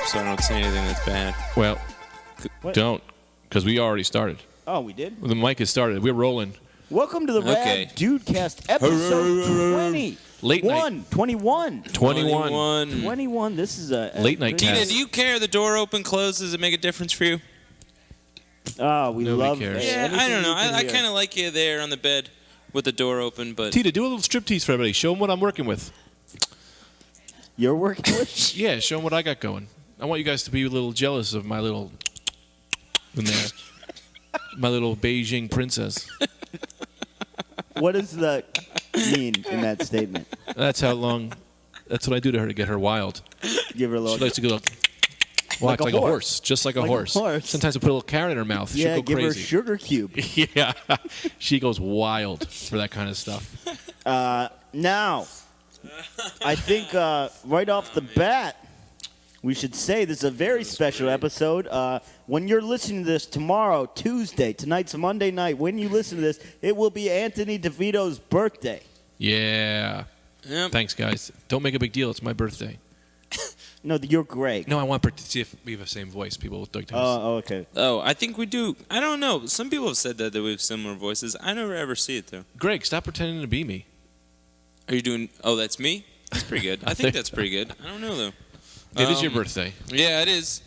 so I don't say anything that's bad. Well, What? don't, because we already started. Oh, we did? The mic has started. We're rolling. Welcome to the Rad Dudecast, episode 20. Late night. 21. 21. This is a Late night Tina, cast. do you care the door open, close? Does it make a difference for you? Oh, we Nobody love cares. Yeah, I don't know. I kind kind of like you there on the bed with the door open, but... Tita, do a little striptease for everybody. Show them what I'm working with. You're working with? Yeah, show them what I got going. I want you guys to be a little jealous of my little... in there. My little Beijing princess. What does that mean in that statement? That's how long... That's what I do to her to get her wild. Give her a little... She likes to go... Watch, like a horse. Just like a horse. Sometimes I put a little carrot in her mouth. Yeah, She'll go give crazy. her a sugar cube. Yeah. She goes wild for that kind of stuff. Now, I think right off the bat, we should say this is a very special episode. When you're listening to this tomorrow, Tuesday, tonight's Monday night, when you listen to this, it will be Anthony Devito's birthday. Yeah. Yep. Thanks, guys. Don't make a big deal. It's my birthday. No, you're Greg. No, I want to see if we have the same voice. People will think to us. Oh, okay. Oh, I think we do. I don't know. Some people have said that we have similar voices. I never ever see it, though. Greg, stop pretending to be me. Are you doing... Oh, that's me? That's pretty good. I think that's pretty good. I don't know, though. It is your birthday. Yeah, it is.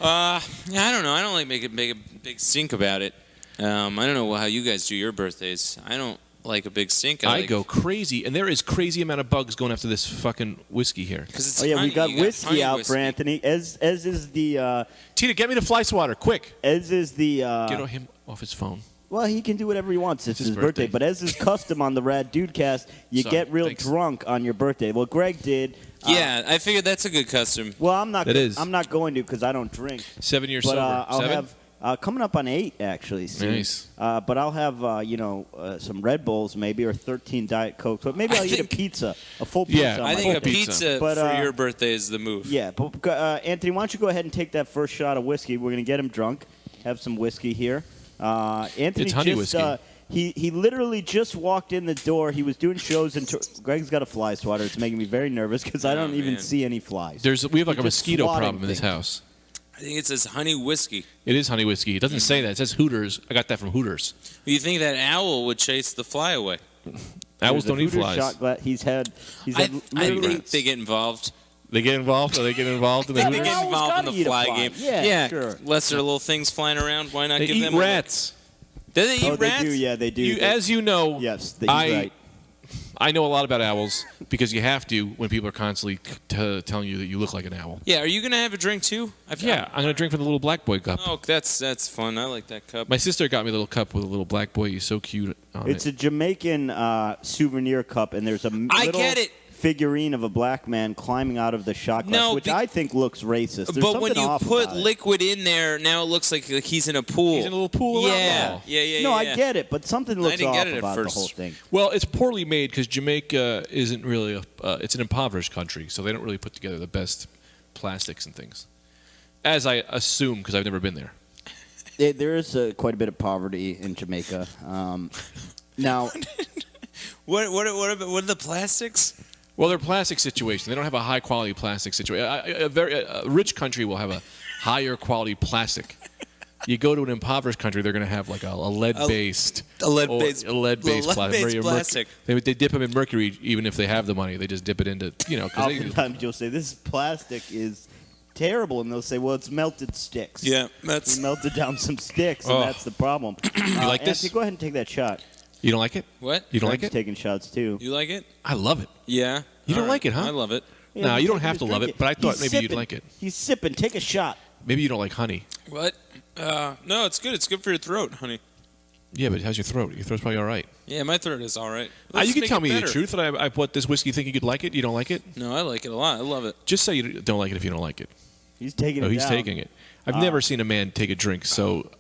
Yeah, I don't know. I don't like make a big stink about it. I don't know how you guys do your birthdays. I don't like a big stink. I go crazy, and there is crazy amount of bugs going after this fucking whiskey here. It's Oh, yeah, honey. we got You whiskey honey out whiskey. for Anthony, as is the... Tina, get me the fly swatter, quick. As is the... Get him off his phone. Well, he can do whatever he wants. It's his his birthday. birthday. But as is custom on the Rad Dudecast, you Sorry, get real thanks. drunk on your birthday. Well, Greg did. Yeah, I figured that's a good custom. Well, I'm not. It is. I'm not going to because I don't drink. 7 years But sober. I'll 7? have coming up on 8 actually. Soon. Nice. But I'll have some Red Bulls maybe or 13 Diet Coke. But maybe I'll eat a pizza, a full pizza. Yeah, on I my think a birthday. pizza But, for your birthday is the move. Yeah, but Anthony, why don't you go ahead and take that first shot of whiskey? We're gonna get him drunk. Have some whiskey here. Anthony It's honey just, whiskey. He literally just walked in the door. He was doing shows, and Greg's got a fly swatter. It's making me very nervous because I don't even man. see any flies. We have like You're a just mosquito swatting problem in this things. house. I think it says honey whiskey. It is honey whiskey. It doesn't say that. It says Hooters. I got that from Hooters. You think that owl would chase the fly away? Owls There's a don't eat Hooters flies. shot glass. He's had I literally- think they get involved. They get involved? Or they get involved in the They They Hooters? get owls involved in gotta the eat a fly fly. game. Yeah, sure. Unless there are little things flying around, why not They give eat them rats. Do they eat Oh, rats? they do. Yeah, they do. As you know, Yes, you're right. I know a lot about owls because you have to when people are constantly telling you that you look like an owl. Yeah, are you going to have a drink too? Yeah, I'm going to drink from the little black boy cup. Oh, that's fun. I like that cup. My sister got me a little cup with a little black boy. He's so cute on It's it. a Jamaican souvenir cup, and there's a I little get it. figurine of a black man climbing out of the shot glass, No, which I think looks racist. There's But when something you off put about it. liquid in there, now it looks like he's in a pool. He's in a little pool of Yeah, alcohol. yeah. No, I get it, but something looks didn't off get it at about first. the whole thing. Well, it's poorly made because Jamaica isn't really it's an impoverished country, so they don't really put together the best plastics and things. As I assume, because I've never been there. There is quite a bit of poverty in Jamaica. Now, What are the plastics? Well, they're plastic situation. They don't have a high quality plastic situation. A rich country will have a higher quality plastic. You go to an impoverished country, they're going to have like a lead-based plastic. They dip them in mercury, even if they have the money. They just dip it into oftentimes you'll say this plastic is terrible, and they'll say, "Well, it's melted sticks." Yeah, that's We melted down some sticks, and Oh. that's the problem. You like this? Anthony, go ahead and take that shot. You don't like it? what? You don't like Greg's it? taking shots too. You like it? I love it. Yeah. You don't All like it, huh? I love it. Yeah, No, he's you don't taking have his to love drink. it, but I thought He's maybe you'd sipping. like it. He's sipping. Take a shot. Maybe you don't like honey. What? No, it's good. It's good for your throat, honey. Yeah, but how's your throat? Your throat's probably all right. Yeah, my throat is all right. You Let's can make tell it me the better. truth that I bought this whiskey thinking you'd like it. You don't like it? No, I like it a lot. I love it. Just say you don't like it if you don't like it. He's taking Oh, it he's down. taking it. I've never seen a man take a drink so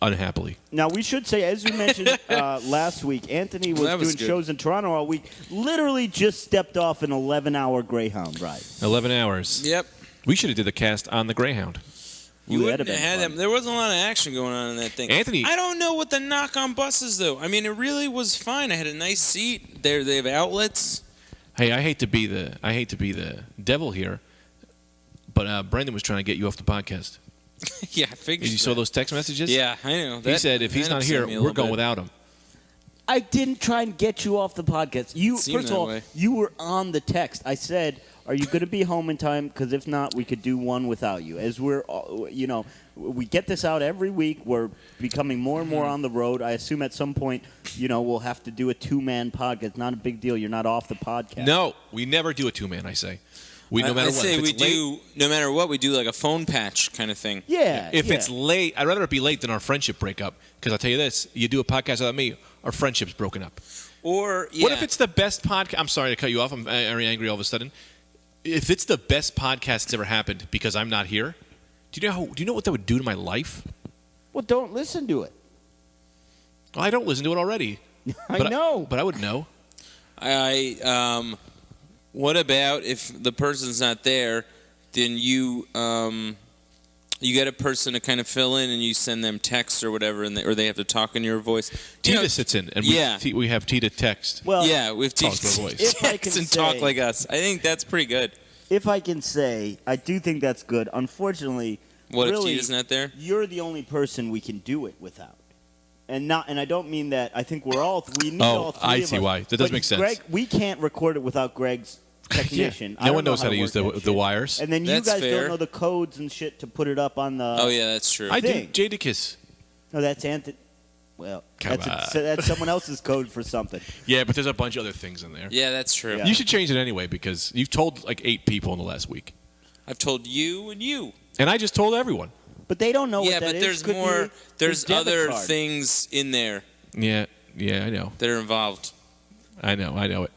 unhappily. Now, we should say, as you mentioned last week, Anthony was Well, that was doing good. shows in Toronto all week. Literally just stepped off an 11-hour Greyhound ride. 11 hours. Yep. We should have did the cast on the Greyhound. You Ooh, wouldn't that'd have have had been them. There wasn't a lot of action going on in that thing. Anthony. I don't know what the knock on buses though. I mean, it really was fine. I had a nice seat. They have outlets. Hey, I hate to be the devil here, But Brendan was trying to get you off the podcast. Yeah, I figured. You saw those text messages? Yeah, I know. He said if he's not here, we're going without him. I didn't try and get you off the podcast. You seemed first of that all, way. you were on the text. I said, "Are you going to be home in time? Because if not, we could do one without you." As we're, we get this out every week. We're becoming more and more on the road. I assume at some point, we'll have to do a 2-man podcast. Not a big deal. You're not off the podcast. No, we never do a 2-man. I say, no matter I what. say If we it's late- do. No matter what, we do like a phone patch kind of thing. Yeah. If yeah. it's late, I'd rather it be late than our friendship break up. Because I'll tell you this: you do a podcast without me, our friendship's broken up. Or What if it's the best podcast? I'm sorry to cut you off. I'm very angry all of a sudden. If it's the best podcast that's ever happened because I'm not here, do you know what that would do to my life? Well, don't listen to it. Well, I don't listen to it already. I know. But I would know. What about if the person's not there? Then you get a person to kind of fill in, and you send them texts or whatever, or they have to talk in your voice. Tita sits in, and we have Tita text. Well, yeah, we've Talk to her voice. If I can text and say- talk like us. I think that's pretty good. If I can say, I do think that's good. Unfortunately, What if really, Tita's not there? You're the only person we can do it without. And I don't mean that. I think we need all three I of see us. why. That does But make sense. Greg, we can't record it without Greg's technician. I No don't one know knows how to use work that the shit. wires. And then you That's guys fair. don't know the codes and shit to put it up on the. Oh yeah, that's true. I do thing. Jadakiss. No, that's Anthony. Well, Come that's someone else's code for something. Yeah, but there's a bunch of other things in there. Yeah, that's true. Yeah. You should change it anyway because you've told like 8 people in the last week. I've told you and you. And I just told everyone. But they don't know Yeah, what that but is. there's Could more. be There's his debit other card. things in there Yeah, I know. that are involved. I know it.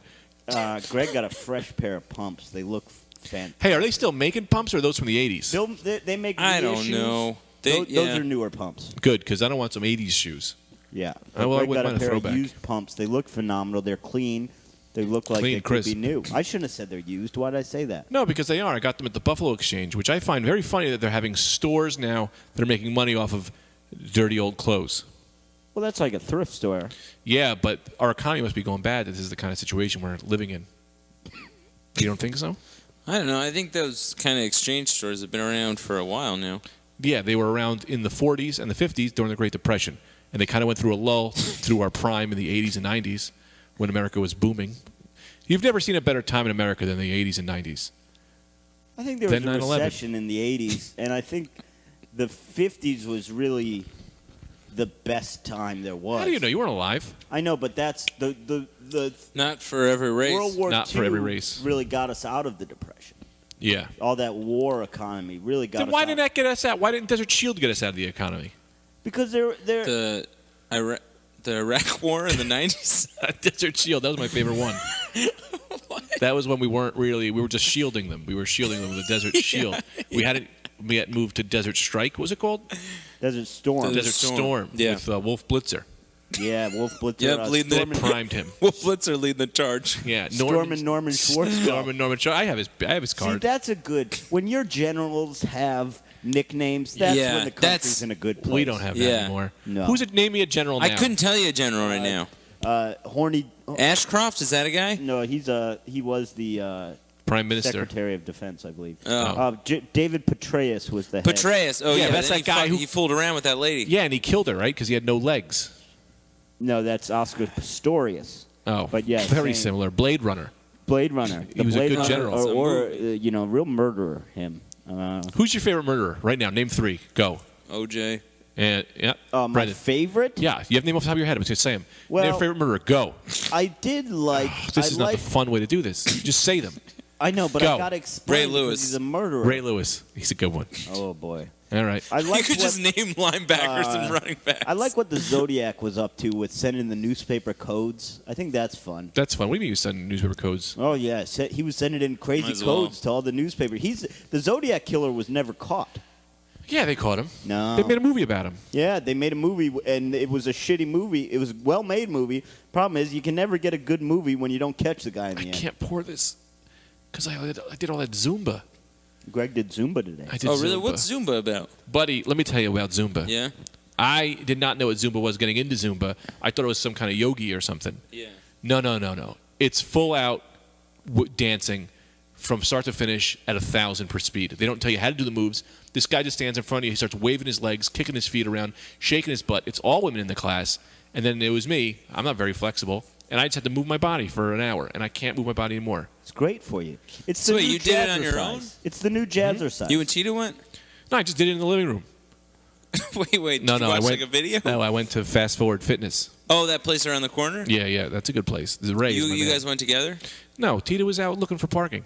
Greg got a fresh pair of pumps. They look fantastic. Hey, are they still making pumps or are those from the 80s? They make. I new don't shoes. know. Those are newer pumps. Good, because I don't want some 80s shoes. Yeah. Oh, well, I Greg wouldn't got mind a a pair of throwback. used pumps. They look phenomenal. They're clean. They look like Clean, they could crisp. be new. I shouldn't have said they're used. Why did I say that? No, because they are. I got them at the Buffalo Exchange, which I find very funny that they're having stores now that are making money off of dirty old clothes. Well, that's like a thrift store. Yeah, but our economy must be going bad that this is the kind of situation we're living in. You don't think so? I don't know. I think those kind of exchange stores have been around for a while now. Yeah, they were around in the 40s and the 50s during the Great Depression. And they kind of went through a lull through our prime in the 80s and 90s when America was booming. You've never seen a better time in America than the 80s and 90s. I think there was Then a 9/11. recession in the 80s, and I think the 50s was really the best time there was. How do you know? You weren't alive. I know, but that's the Not for every race. World War Not II for every race. really got us out of the depression. Yeah. All that war economy really got Then us why out. didn't that get us out? Why didn't Desert Shield get us out of the economy? Because they're the Iraq War in the 90s. Desert Shield, that was my favorite one. That was when we were just shielding them. We were shielding them with a Desert Shield. We had moved to Desert Strike, what was it called? Desert Storm. Desert Storm. Storm. Yeah. With Wolf Blitzer. Yeah, Wolf Blitzer. Yep, leading the- Storm, Primed him. Wolf Blitzer leading the charge. Yeah, Storm and Norman Schwarzkopf. Norman. I have his See, card. that's a good. When your generals have nicknames, that's Yeah, when the that's- country's in a good place. We don't have that Yeah. anymore. No. Who's it? Name me a general now. I couldn't tell you a general right now. Horny. Ashcroft, is that a guy? No, he was the Prime Minister. Secretary of Defense, I believe. Oh. David Petraeus was the head. Petraeus. Oh, Yeah, yeah. that's then that guy who- he fooled around with that lady. Yeah, and he killed her, right? Because he had no legs. No, that's Oscar Pistorius. Oh, But yeah, very same. similar. Blade Runner. Blade Runner. He was a Blade good Runner, general. or real murderer. Him. Who's your favorite murderer right now? Name 3. Go. OJ. And yeah, My Brendan. favorite. Yeah, you have to name off the top of your head. I'm just gonna say them. Well- Name your favorite murderer. Go. I did like. This I is not like, the fun way to do this. Just say them. I know, but Go. I gotta explain. Ray because Lewis. He's a murderer. Ray Lewis. He's a good one. Oh boy. All right. I like you could what, just name linebackers and running backs. I like what the Zodiac was up to with sending the newspaper codes. I think that's fun. That's fun. What do you mean you send newspaper codes? Oh yeah, he was sending in crazy Might as well. codes to all the newspapers. The Zodiac killer was never caught. Yeah, they caught him. No. They made a movie about him. Yeah, they made a movie, and it was a shitty movie. It was a well-made movie. Problem is, you can never get a good movie when you don't catch the guy in the I end. can't pour this because I did all that Zumba. Greg did Zumba today. I did Oh, really? Zumba. What's Zumba about? Buddy, let me tell you about Zumba. Yeah? I did not know what Zumba was getting into Zumba. I thought it was some kind of yogi or something. Yeah. No. It's full out dancing from start to finish at 1,000 per speed. They don't tell you how to do the moves. This guy just stands in front of you. He starts waving his legs, kicking his feet around, shaking his butt. It's all women in the class. And then it was me. I'm not very flexible. And I just had to move my body for an hour. And I can't move my body anymore. It's great for you. It's So the wait, new you did it on your jazzercise. own? It's the new jazzercise. You and Tito went? No, I just did it in the living room. Wait. No, Did you I watch went, like a video? No, I went to Fast Forward Fitness. Oh, that place around the corner? Yeah, that's a good place. The Ray. You guys went together? No, Tita was out looking for parking.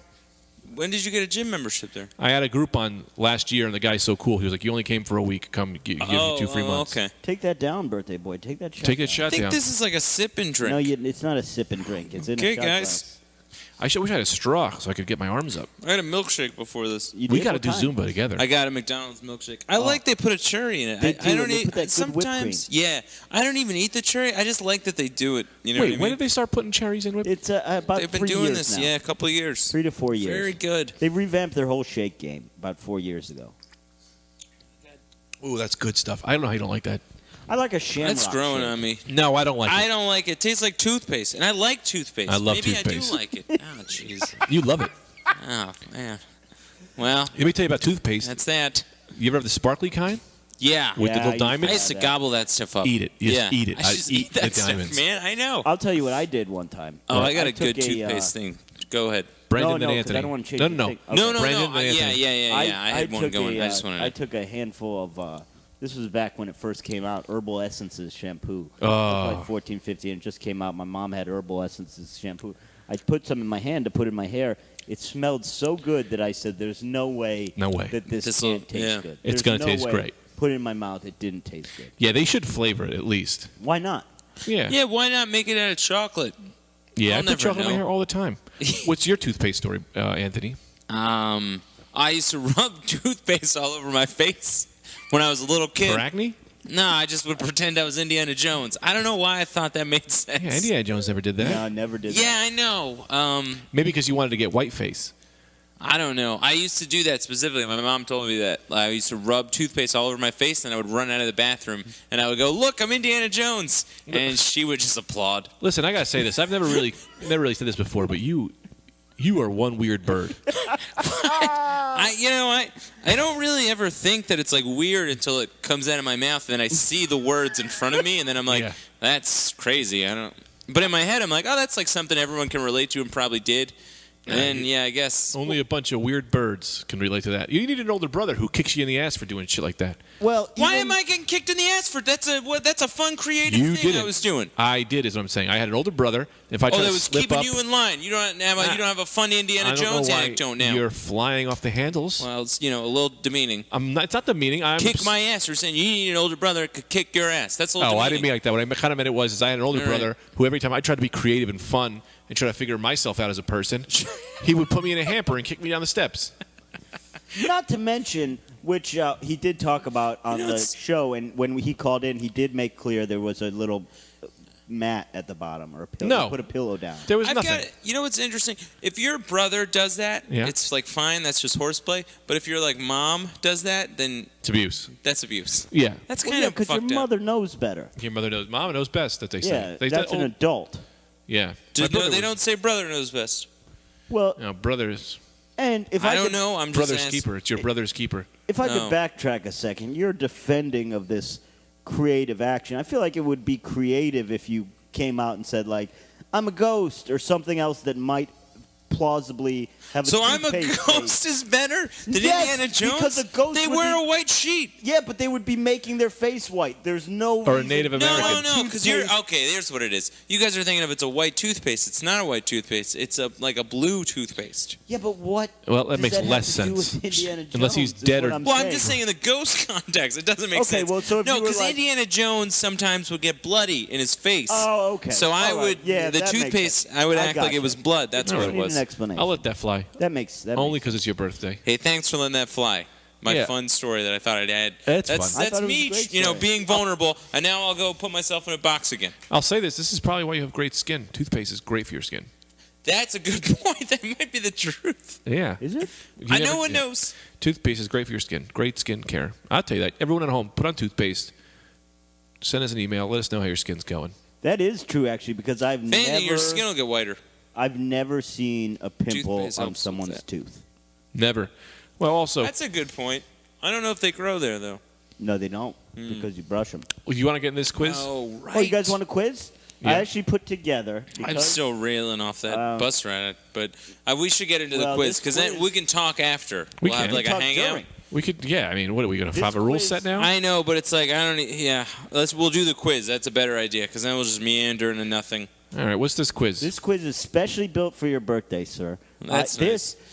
When did you get a gym membership there? I had a Groupon last year, and the guy's so cool. He was like, "You only came for a week. Come, give you 2 free months." Okay. Take that down, birthday boy. Take that shot. Take that down. shot I think down. this is like a sip and drink. No, it's not a sip and drink. It's in Okay, a shot guys. glass. I wish I had a straw so I could get my arms up. I had a milkshake before this. You We did? got to What do time? Zumba together. I got a McDonald's milkshake. I like they put a cherry in it. They I do, don't and they eat put that good whipped sometimes. Yeah, I don't even eat the cherry. I just like that they do it. You know Wait, what I mean? when did they start putting cherries in whipped? It's about They've been 3 doing years this, now. yeah, a couple of years. 3 to 4 years. Very good. They revamped their whole shake game about 4 years ago. Ooh, that's good stuff. I don't know how you don't like that. I like a shamrock. That's growing shake. on me. No, I don't like I it. don't like it. It tastes like toothpaste, and I like toothpaste. I love Maybe toothpaste. I do like it. Oh, jeez. You love it. Oh, man. Well, Let me tell you about toothpaste. that's that. You ever have the sparkly kind Yeah. with the Yeah, little I used diamond? I used to gobble that stuff up. Eat it. You just eat it. I just eat the that stuff, diamonds. man. I know. I'll tell you what I did one time. Oh, I got a took good toothpaste thing. Go ahead. Brandon no, and 'cause Anthony. I don't want to change no, the no, thing. no. Okay. No, Brandon and yeah, Anthony. yeah. I had one took going. A, I just wanted I to. took a handful of. This was back when it first came out. Herbal Essences shampoo. Oh. Like 14, 15. It just came out. My mom had Herbal Essences shampoo. I put some in my hand to put in my hair. It smelled so good that I said, "There's no way, No way. that this This'll- can't taste yeah. good. It's There's gonna no taste way." great. Put it in my mouth. It didn't taste good. Yeah, they should flavor it at least. Why not? Yeah. Yeah, why not make it out of chocolate? Yeah, I'll I never put chocolate in my know. hair all the time. What's your toothpaste story, Anthony? I used to rub toothpaste all over my face when I was a little kid. For acne? No, I just would pretend I was Indiana Jones. I don't know why I thought that made sense. Yeah, Indiana Jones never did that. No, I never did. Yeah, I know. Maybe because you wanted to get white face. I don't know. I used to do that specifically. My mom told me that. I used to rub toothpaste all over my face, and I would run out of the bathroom, and I would go, "Look, I'm Indiana Jones," and she would just applaud. Listen, I gotta say this. I've never really said this before, but you are one weird bird. I don't really ever think that it's like weird until it comes out of my mouth, and then I see the words in front of me, and then I'm like, Yeah. "That's crazy." I don't. But in my head, I'm like, "Oh, that's like something everyone can relate to and probably did." And then, yeah, I guess. Only a bunch of weird birds can relate to that. You need an older brother who kicks you in the ass for doing shit like that. Well, Why even- am I getting kicked in the ass for? That's a fun creative You thing did I it. was doing. I did, is what I'm saying. I had an older brother. If I Oh, tried that to was slip keeping up, you in line. You don't have a funny Indiana I don't Jones know why anecdote now. You're flying off the handles. Well, it's a little demeaning. It's not the meaning. Kick my ass. You're saying you need an older brother that could kick your ass. That's a little Oh, demeaning. I didn't mean like that. What I kind of meant it was I had an older All right. brother who every time I tried to be creative and fun and try to figure myself out as a person, he would put me in a hamper and kick me down the steps. Not to mention, which he did talk about on the it's- show, and when he called in, he did make clear there was a little mat at the bottom or a pillow. No. Put a pillow down. There was I've nothing. got. You know what's interesting? If your brother does that, Yeah. it's like fine. That's just horseplay. But if your like mom does that, then It's abuse. that's abuse. Yeah. That's Well, kind yeah, of because your fucked up. mother knows better. Your mother knows. Mom knows best, that they say. Yeah, They that's say, an adult. yeah. No, My brother they was- don't say brother knows best. Well, No, brothers. and if I I don't could, know. I'm just Brother's asking. keeper. It's your brother's keeper. if I No. could backtrack a second, you're defending of this creative action. I feel like it would be creative if you came out and said like, "I'm a ghost" or something else that might plausibly have a So I'm a toothpaste ghost face. is better than Yes, Indiana Jones. because a ghost they would wear be- a white sheet. Yeah, but they would be making their face white. There's no Or a reason- Native American. No, because you're Toothpaste. okay. Here's what it is. You guys are thinking of it's a white toothpaste. It's not a white toothpaste. It's like a blue toothpaste. Yeah, but what? Well, that does makes have less to do with sense. Indiana Unless he's Jones, is dead what or- I'm Well, I'm saying. just saying in the ghost context, it doesn't make Okay, sense. well, so if no, you were because like- Indiana Jones sometimes would get bloody in his face. Oh, okay. So I All right. would, Yeah, the that makes toothpaste, sense. I would I act like gotcha. it was blood. That's You what don't it need was. an explanation. I'll let that fly. That makes Only because it's your birthday. Hey, thanks for letting that fly. My Yeah. fun story that I thought I'd add. That's that's fun. I thought it was a me, great story. being vulnerable. And now I'll go put myself in a box again. I'll say this. This is probably why you have great skin. Toothpaste is great for your skin. That's a good point. That might be the truth. Yeah. Is it? No one knows. Toothpaste is great for your skin. Great skin care. I'll tell you that. Everyone at home, put on toothpaste. Send us an email. Let us know how your skin's going. That is true, actually, because I've Fanny, never. your skin will get whiter. I've never seen a pimple Toothpaste on helps with someone's that. tooth. Never. Well, also, That's a good point. I don't know if they grow there though. No, they don't because you brush them. you want to get in this quiz? Oh right. Oh, you guys want a quiz? Yeah. I actually put together. I'm because- still railing off that bus ride, but we should get into the Well, quiz this because then quiz- we can talk after. We We'll have can. like a Talk hangout. during. We could, yeah. I mean, what are we going to This have a rule quiz- set now? I know, but it's like I don't. Yeah, we'll do the quiz. That's a better idea because then we'll just meander into nothing. All right, what's this quiz? This quiz is specially built for your birthday, sir. That's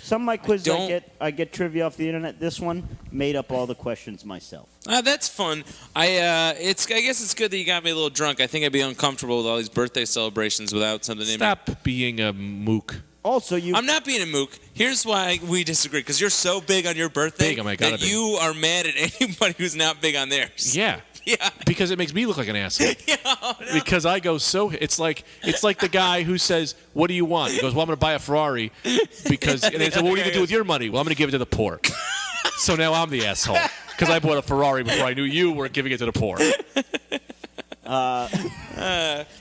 Some of my quizzes don't- I get trivia off the internet. This one made up all the questions myself. That's fun. I guess it's good that you got me a little drunk. I think I'd be uncomfortable with all these birthday celebrations without something in me. Stop being a mook. Also, you I'm not being a mook. Here's why we disagree. Because you're so big on your birthday Big, oh my God, that big. you are mad at anybody who's not big on theirs. Yeah. Yeah. Because it makes me look like an asshole. No. Because I go so it's like the guy who says, "What do you want?" He goes, "Well, I'm going to buy a Ferrari because." And they say, "Well, what are you going to do with your money?" "Well, I'm going to give it to the poor." So now I'm the asshole because I bought a Ferrari before I knew you were giving it to the poor.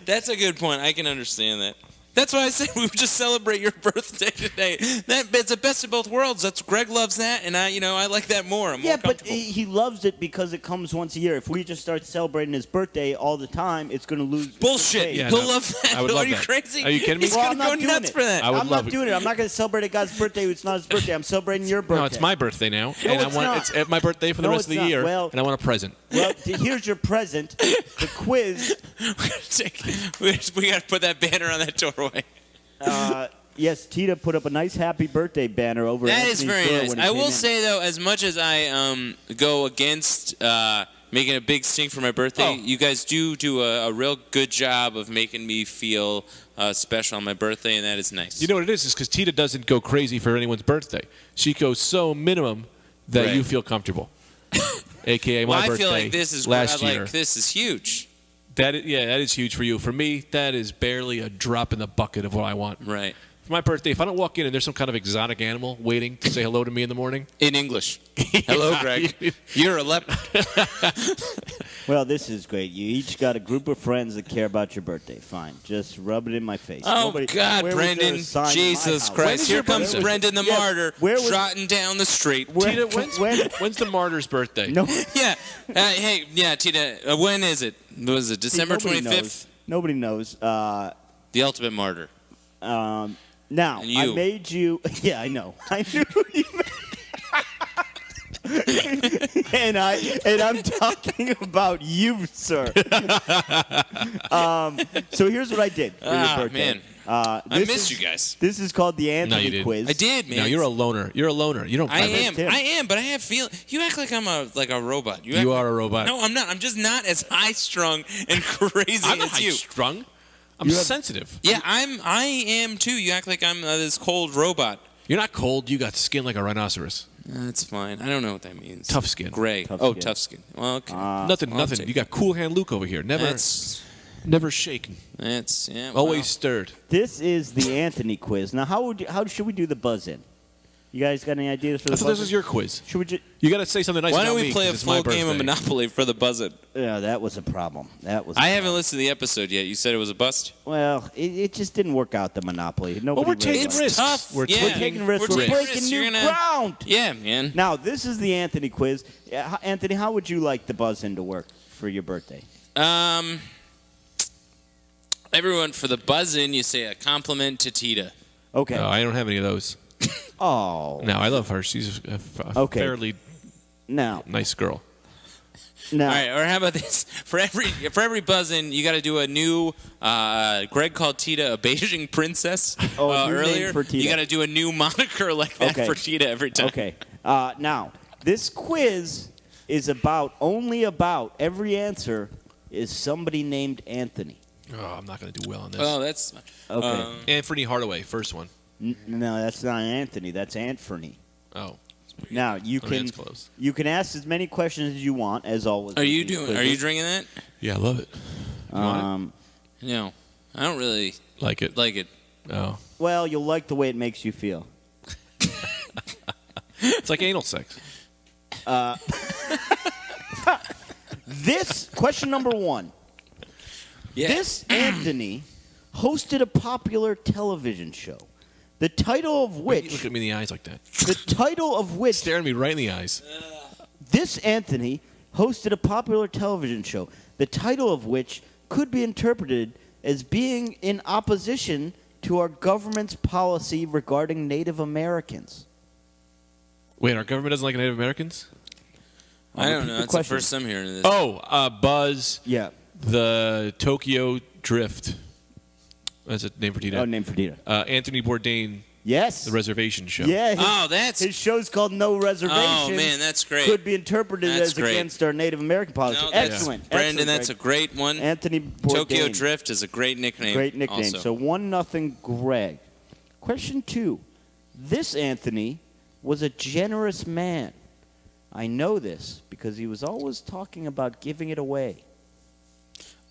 That's a good point. I can understand that. That's why I said we would just celebrate your birthday today. It's the best of both worlds. That's Greg loves that, and I like that more. I'm more yeah, but comfortable. he loves it because it comes once a year. If we just start celebrating his birthday all the time, it's going to lose. Bullshit. Yeah, He'll no, love that. I would Are love you that. crazy? Are you kidding me? He's Well, going I'm to not go doing nuts it. for that. I would I'm love not it. doing it. I'm not going to celebrate a guy's birthday. It's not his birthday. I'm celebrating your birthday. No, it's my birthday now, and it's not. it's my birthday for the No, rest of it's the not. year, Well- and I want a present. Well, here's your present. The quiz. We got to put that banner on that doorway. Yes, Tita put up a nice happy birthday banner over. That is Anthony's very door nice. when he I came will in. say though, as much as I go against making a big stink for my birthday, Oh. you guys do a real good job of making me feel special on my birthday, and that is nice. You know what it is? It's because Tita doesn't go crazy for anyone's birthday. She goes so minimum that Right. you feel comfortable. AKA well, my birthday I feel like this is last year. this is huge. That is huge for you. For me, that is barely a drop in the bucket of what I want. Right. For my birthday, if I don't walk in and there's some kind of exotic animal waiting to say hello to me in the morning, In English. Hello, Greg. You're a leopard. Well, this is great. You each got a group of friends that care about your birthday. Fine. Just rub it in my face. Oh, Nobody- God, where was there Brendan. a sign in my Jesus house? Christ. Here your comes birthday? Brendan the Yeah, martyr where was- trotting down the street. Where- Tita, when- when's the martyr's birthday? No. Yeah. Hey, yeah, Tita, when is it? Was it December Nobody 25th? knows. Nobody knows. The ultimate martyr. Now, And you. I made you. Yeah, I know. I knew you. and I'm talking about you, sir. So here's what I did for your birthday. Man. I This missed is- you guys. This is called the Anthony you didn't. quiz. I did, man. No, you're a loner. You're a loner. You don't. I missed him. am, but I have feel. You act like I'm a robot. You are a robot. No, I'm not. I'm just not as high strung and crazy I'm not as you. high-strung. I'm sensitive. Yeah, I am too. You act like I'm this cold robot. You're not cold. You got skin like a rhinoceros. That's fine. I don't know what that means. Tough skin. Gray. Tough skin. Tough skin. Well, okay. Nothing. I'll Nothing. take You got cool hand Luke over here. Never That's shaken. yeah. Always well. stirred. This is the Anthony quiz. Now, how should we do the buzz in? You guys got any ideas for the I thought buzz this was your quiz. Should we just? You got to say something nice Why about don't me we play 'cause a it's my full game of birthday. Monopoly for the buzz it? Yeah, that was a problem. That was. I haven't listened to the episode yet. You said it was a bust. Well, it just didn't work out. The Monopoly. Nobody we're really taking liked it. risks. Tough. We're Yeah. We're taking risks. We're We're taking breaking risks. new You're gonna- ground. Yeah, man. Now, this is the Anthony quiz. Anthony, how would you like the buzz in to work for your birthday? Everyone, for the buzz in, you say a compliment to Tita. Okay. No, I don't have any of those. Oh. No, I love her. She's a Okay. fairly Now. nice girl. Now. All right, or how about this? For every buzz in, you got to do a new. Greg called Tita a Beijing princess Oh, a new name earlier. for Tita. You got to do a new moniker like that Okay. for Tita every time. Okay. Now, this quiz is only about every answer is somebody named Anthony. Oh, I'm not going to do well on this. Oh, that's Okay. Anthony Hardaway, first one. No, that's not Anthony. That's Anthony. Oh, Now you I mean, can it's close. you can ask as many questions as you want, as always. Are with you these doing? quizzes. Are you drinking that? Yeah, I love it. You want No, I don't really it? Like it? like it. Oh, Well, you'll like the way it makes you feel. it's like anal sex. This question number one. Yeah. This Anthony hosted a popular television show, the title of Why you which look at me in the eyes like that. Staring me right in the eyes. This Anthony hosted a popular television show, the title of which could be interpreted as being in opposition to our government's policy regarding Native Americans. Wait, our government doesn't like Native Americans? I don't know. That's the first I'm hearing of this. Oh, Buzz. Yeah. The Tokyo Drift. That's a name for Tito. Oh, name for Dita. Anthony Bourdain, Yes. The Reservation Show. Yeah. His show's called No Reservations. Oh, man, that's great. Could be interpreted That's as great. against our Native American policy. No, that's- Excellent. Brandon, Excellent, that's a Greg. great one. Anthony Bourdain. Tokyo Drift is a great nickname. Great nickname. Also. So 1-0 Greg. Question 2. This Anthony was a generous man. I know this because he was always talking about giving it away.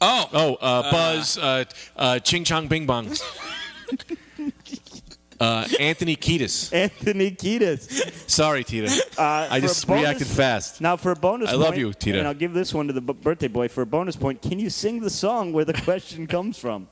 Buzz, Ching Chong Bing Bong. Anthony Kiedis. Anthony Kiedis. Sorry, Tita. I For just a bonus- reacted fast. Now, for a bonus I point, love you, Tita. and I'll give this one to the birthday boy. For a bonus point, can you sing the song where the question comes from?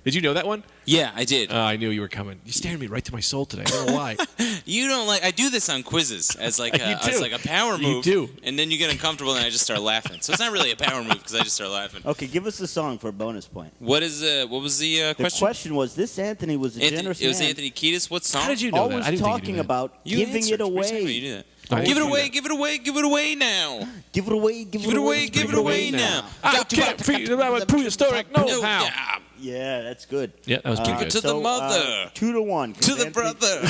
Did you know that one? Yeah, I did. I knew you were coming. You stared me right to my soul today. I don't know why. You don't like. I do this on quizzes as like You a, do. as like a power You move. do. And then you get uncomfortable and I just start laughing. So it's not really a power move because I just start laughing. Okay, give us the song for a bonus point. What was the The question? question was, this Anthony was a generous It was man. Anthony Kiedis. What song? How did you know that? Always I didn't think you talking knew that. about You giving answered. it Every time away. you do that. I Give it didn't away, do give it away, give it away now. Give it away, give Give it away, give it away now. I can't feel about prehistoric. No, how? Yeah. Yeah, that's good. Yeah, that was pretty Give it good. to the mother. 2-1. To the Anthony- brother.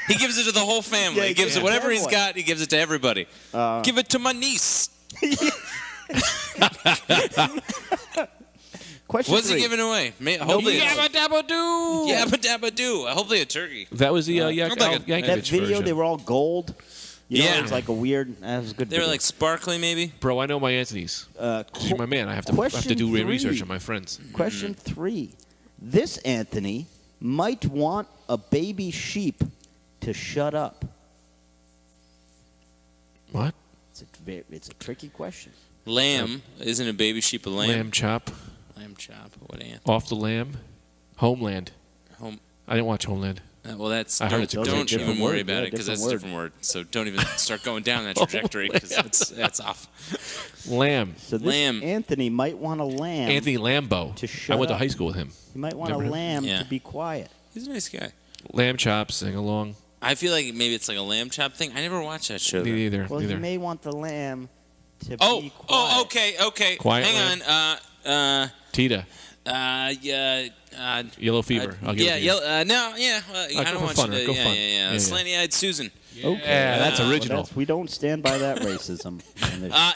He gives it to the whole family. Yeah, he gives yeah. it whatever he's Family. got. He gives it to everybody. Give it to my niece. Question What's 3. he giving away? Hopefully, Yabba dabba doo. Yabba dabba do. Hopefully a turkey. That was the I'll take it. Yankovic That video, version. they were all gold. You know, Yeah. it was like a weird. That was a good. They were video. like sparkly, maybe. Bro, I know my Anthony's. You're my man. I have to Question do 3. research on my friends. Question 3. This Anthony might want a baby sheep to shut up. What? It's a tricky question. Lamb. Isn't a baby sheep a lamb? Lamb chop. Lamb chop. What ant? Off the lamb. Homeland. Home. I didn't watch Homeland. Well, that's. I heard Don't, it's a don't great show. even worry Word, about yeah, it because different that's a word. different word. So don't even start going down that trajectory because that's off. Lamb. So this Lamb. Anthony might want a lamb. Anthony Lambo. To I shut went to up. high school with him. He might want a Remember him? lamb Yeah. to be quiet. He's a nice guy. Lamb chops, sing along. I feel like maybe it's like a lamb chop thing. I never watched that show. Me though. neither. Well, neither. he may want the lamb to be Oh, quiet. okay. Quiet Hang on. Tita. Yeah. Yellow fever. I'll give yeah, it to you. no, yeah. Well, I go don't for want fun, you to. go Yeah, fun. yeah. Yeah, yeah. Slanty-eyed Susan. Okay. Yeah, that's Well, original. we don't stand by that racism.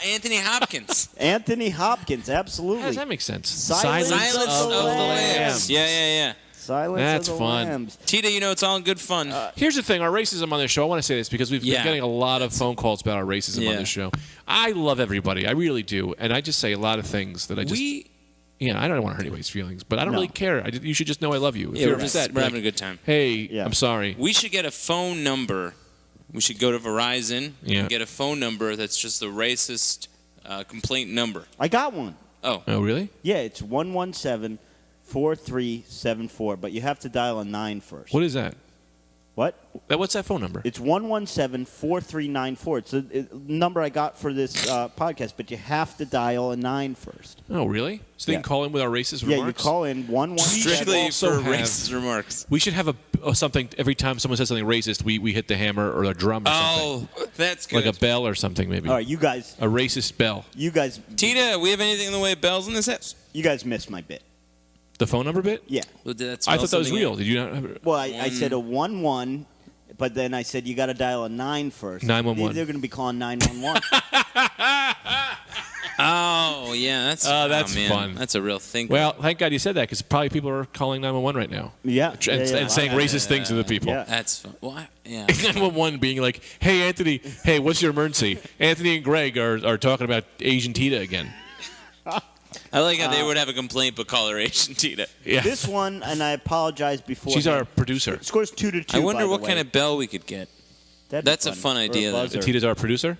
Anthony Hopkins. Anthony Hopkins, absolutely. How does that make sense? Silence Silence of the Lambs. Lambs. Yeah. Silence That's of the fun. Lambs. Tita, you know it's all in good fun. Here's the thing: our racism on this show. I want to say this because we've Yeah. been getting a lot of phone calls about our racism on Yeah. this show. I love everybody, I really do, and I just say a lot of things that I just. I don't want to hurt anybody's feelings, but I don't No. really care. You should just know I love you. If Yeah, you're we're upset, we're be having a like, good time. Hey, Yeah. I'm sorry. We should get a phone number. We should go to Verizon Yeah. and get a phone number that's just the racist complaint number. I got one. Oh, Oh, really? Yeah, it's 117-4374, but you have to dial a 9 first. What is that? What? What's that phone number? It's 117-4394. It's a number I got for this podcast, but you have to dial a 9 first. Oh, really? So they Yeah. can call in with our racist Yeah, remarks? you call in 117. strictly also for have- racist remarks. We should have something every time someone says something racist. We hit the hammer or a drum or something, Oh, that's good. like a bell or something maybe. All right, you guys A racist bell. Tita, we have anything in the way of bells in this house? missed my bit. The phone number bit? Yeah. Well, did that I spell thought that was something real. out? Did you not have it? Well, I said a 1-1, but then I said you got to dial a 9 first. 911. They're going to be calling 911. Oh, yeah, that's that's man, fun. That's a real thing. Well, thank God you said that because probably people are calling 911 right now Yeah. and saying racist things to the people. Yeah. That's fun. Well, yeah. 911 being like, hey, Anthony, hey, what's your emergency? Anthony and Greg are talking about Asian Tita again. I like how they would have a complaint but call her Asian Tita. Yeah. This one, and I apologize before. She's our producer. Scores 2-2. I wonder what kind of bell we could get. That's a fun idea, though. Tita's our producer?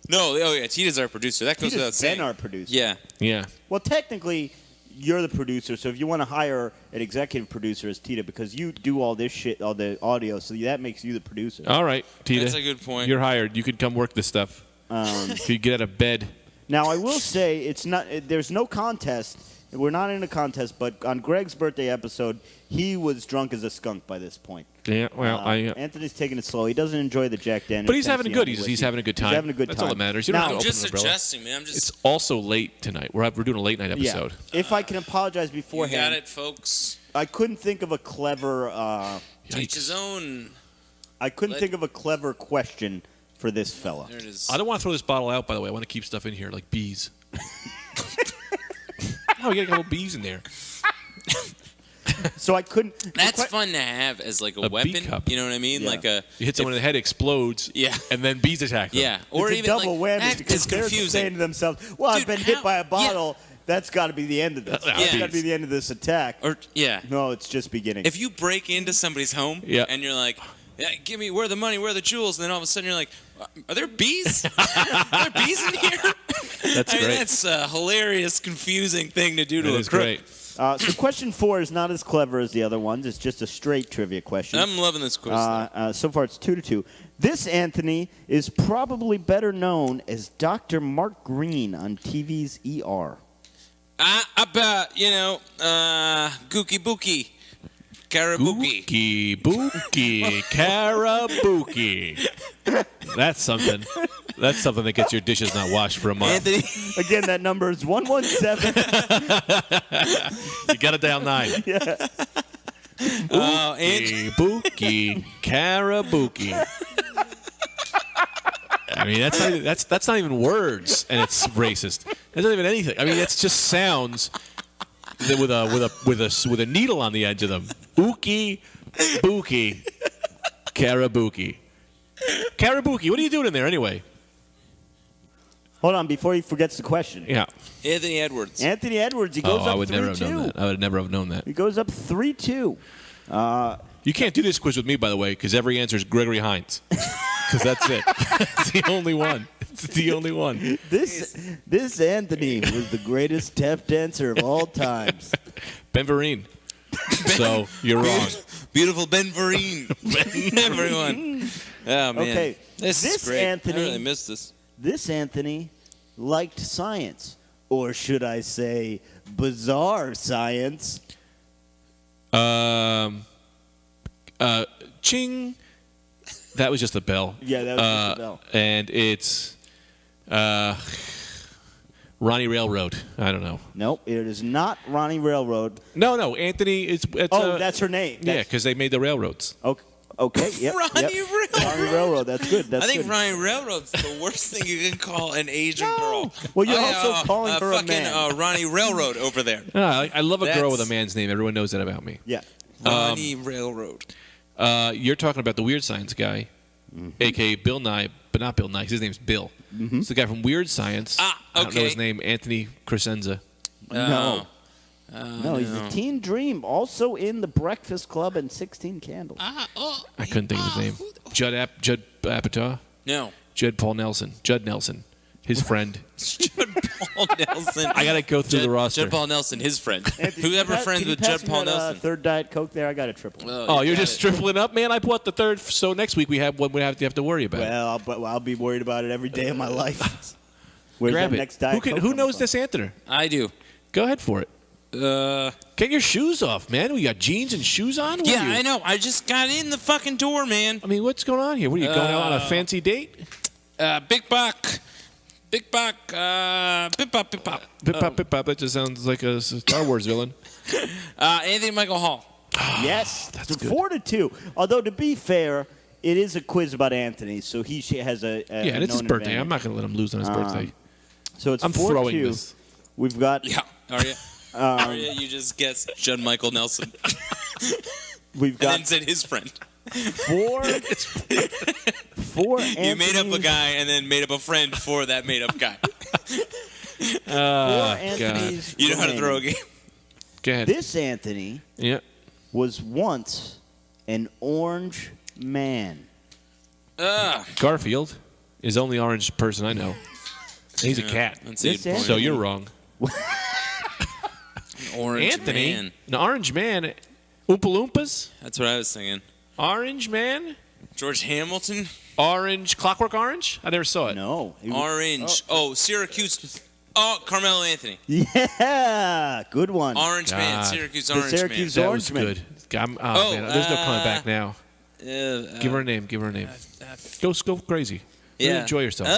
No, oh yeah, Tita's our producer. That goes without Tita's saying. been our producer. Yeah. Yeah. Well, technically, you're the producer, so if you want to hire an executive producer as Tita, because you do all this shit, all the audio, so that makes you the producer. All right, Tita. That's a good point. You're hired. You can come work this stuff. If you get out of bed. Now, I will say it's not. There's no contest. We're not in a contest, but on Greg's birthday episode, he was drunk as a skunk by this point. Yeah, well, Anthony's taking it slow. He doesn't enjoy the Jack Daniels. But he's having a good. He's having a good time. He's having a good That's time. all that matters. You don't Now, have I'm to just open an umbrella. suggesting, man. It's also late tonight. We're doing a late night episode. Yeah. If I can apologize You beforehand, got it, folks. I couldn't think of a clever. Each his own. I couldn't think of a clever question for this fella. There it is. I don't want to throw this bottle out, by the way. I want to keep stuff in here, like bees. Oh, you got a couple bees in there. So I couldn't. That's fun to have as like a bee weapon. cup. You know what I mean? Yeah. Like a. You hit someone in the head, it explodes. Yeah. And then bees attack them. Yeah. Or It's even a double like, whammy that because is they're confusing. saying to themselves, "Well, I've Dude, been hit how- by a bottle. That's got to be the end of this. That's Yeah. got to be the end of this attack." Or yeah. No, it's just beginning. If you break into somebody's home Yeah. and you're like, yeah, give me where are the money, where are the jewels, and then all of a sudden you're like, are there bees? Are there bees in here? That's I mean, great. that's a hilarious, confusing thing to do to That a is crook. great. So question 4 is not as clever as the other ones. It's just a straight trivia question. I'm loving this quiz. So far, it's 2-2. This Anthony is probably better known as Dr. Mark Green on TV's ER. About, Gookie Bookie. Karabuki. Bookie, bookie, karabuki. That's something. That's something that gets your dishes not washed for a month. Anthony. Again, that number is 117. You got it down 9. Oh, Anthony. Bookie, karabuki. I mean, that's not even words, and it's racist. That's not even anything. I mean, it's just sounds with a needle on the edge of them. Ookie, bookie, karabuki. Karabuki, what are you doing in there anyway? Hold on, before he forgets the question. Yeah. Anthony Edwards. Anthony Edwards, he goes I up would 3-2. never have known that. I would never have known that. He goes up 3-2. You can't do this quiz with me, by the way, because every answer is Gregory Hines. Because that's it. It's the only one. It's the only one. This Anthony was the greatest tap dancer of all times. Ben Vereen. So you're wrong. Beautiful Ben Vereen. Everyone. Oh, man. Okay, This is this great. Anthony- I really missed this. This Anthony liked science, or should I say, bizarre science. Ching. That was just a bell. Yeah, that was just a bell. And it's Ronnie Railroad. I don't know. Nope, it is not Ronnie Railroad. No, Anthony. It's That's her name. Yeah, because they made the railroads. Okay, yep. Ronnie yep. Railroad. Ronnie Railroad, that's good. That's I think good. Ronnie Railroad's the worst thing you can call an Asian girl. Well, you're also calling her a fucking, man. Ronnie Railroad over there. I love a girl That's- with a man's name. Everyone knows that about me. Yeah. Ronnie Railroad. You're talking about the Weird Science guy, a.k.a. Bill Nye, but not Bill Nye. His name's Bill. It's the guy from Weird Science. Ah, I don't know okay. his name. Anthony Crescenza. No. No, he's the Teen Dream, also in The Breakfast Club and 16 Candles. I couldn't think of his name. Judd Apatow? No. Judd Nelson. His friend. Judd Paul Nelson. I got to go through the roster. Judd Paul Nelson, his friend. Anthony, Whoever friends can you with pass Judd me Paul that, Nelson. third Diet Coke there? I got a triple. Oh, you're just tripling up? Man, I bought the third, so next week we have one we have to worry about. Well, I'll be worried about it every day of my life. Where's Grab that it. next Diet Coke Who coming knows from? this Anthony? I do. Go ahead for it. Get your shoes off, man. We got jeans and shoes on? What Yeah, are you- I know. I just got in the fucking door, man. I mean, what's going on here? What are you going out on a fancy date? Big Buck. Big Buck. Bip Bop, Bip Bop. Pip pop, pip pop. That just sounds like a Star Wars villain. Anthony Michael Hall. Yes, That's it's good. 4-2. Although, to be fair, it is a quiz about Anthony, so he has a Yeah, and it's his known birthday. advantage. I'm not going to let him lose on his birthday. So it's I'm 4-2. throwing this. We've got Yeah. Arya. Arya, you just guessed Judd Michael Nelson. we've And got then said his friend. four You made up a guy and then made up a friend for that made up guy. Four Anthony's You know how to remaining. throw a game. Go ahead. This Anthony Yeah. was once an orange man. Garfield is the only orange person I know. He's a cat. Let's see This it. is- So you're wrong. Orange Anthony? Man. An Orange Man? Oompa Loompas? That's what I was thinking. Orange Man? George Hamilton? Orange, Clockwork Orange? I never saw it. No. Orange. Oh, Syracuse. Oh, Carmelo Anthony. Yeah, good one. Orange Man. God. Syracuse The Orange Syracuse That Orange was Man. good. Man, there's no coming back now. Man. Give her a name. Give her a name. Go crazy. Really Yeah. enjoy yourself.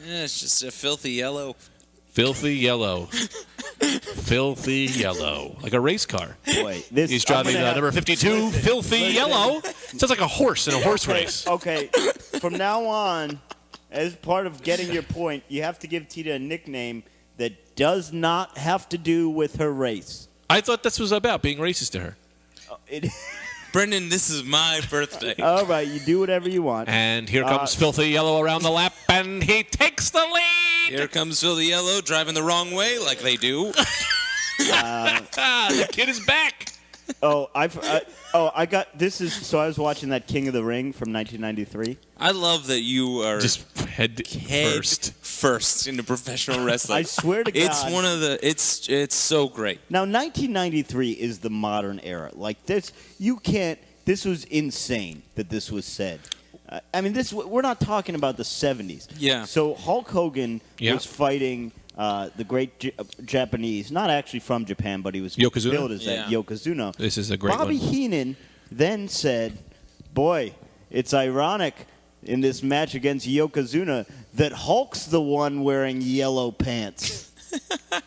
It's just a filthy yellow. Filthy yellow. Filthy yellow. Like a race car. Boy, this He's driving number 52, filthy yellow. Sounds like a horse in a horse race. Okay, from now on, as part of getting your point, you have to give Tita a nickname that does not have to do with her race. I thought this was about being racist to her. It, Brendan, this is my birthday. all right, you do whatever you want. And here comes filthy yellow around the lap, and he takes the lead. Here comes Filthy Yellow driving the wrong way like they do. The kid is back. I got this is so I was watching that King of the Ring from 1993. I love that you are Just head first into professional wrestling. I swear to God, It's one of the. It's so great. now 1993 is the modern era. Like this, you can't. This was insane that this was said. I mean, we're not talking about the 70s. Yeah. So Hulk Hogan Yeah. was fighting the great Japanese, not actually from Japan, but he was Yokozuna? billed as that Yeah. Yokozuna. This is a great Bobby one. Heenan then said, "Boy, it's ironic in this match against Yokozuna that Hulk's the one wearing yellow pants."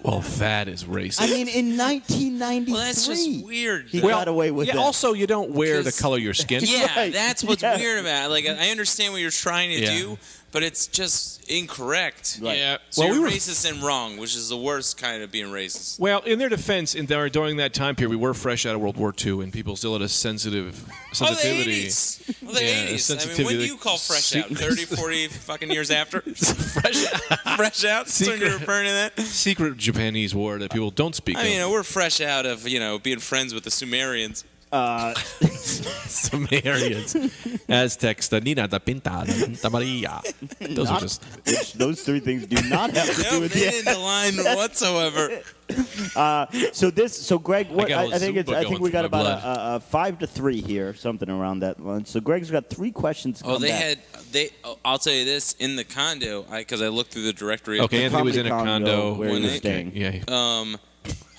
Well, that is racist. I mean, in 1993, Well, that's just weird. he though. got away with that. Also, you don't wear the Because- color of your skin. Yeah, Right. that's what's Yeah. weird about it. Like, I understand what you're trying to Yeah. do, but it's just incorrect. Right. Yeah. So Well, you're we were racist and wrong, which is the worst kind of being racist. Well, in their defense, during that time period, we were fresh out of World War II, and people still had a sensitivity. Oh, the 80s. Well, the Yeah, 80s. I mean, sensitivity, when do like, you call fresh out? 30, 40 fucking years after? fresh, Fresh out? That's when you're referring to that? secret Japanese war that people don't speak I mean, of. we're fresh out of, being friends with the Sumerians. Sumerians, Aztecs, the Nina, the Pinta, the Santa Maria. Those are just. Which those three things do not have to do No, with they the. didn't align whatsoever. So Greg, what, got a I think Zumba it's. I think going we through got my about blood. a 5-3 here, something around that line. So Greg's got 3 questions. To Oh, come back. I'll tell you this, in the condo, because I looked through the directory. Okay, Anthony was in a Comedy condo condo. where he was Okay, staying. yeah.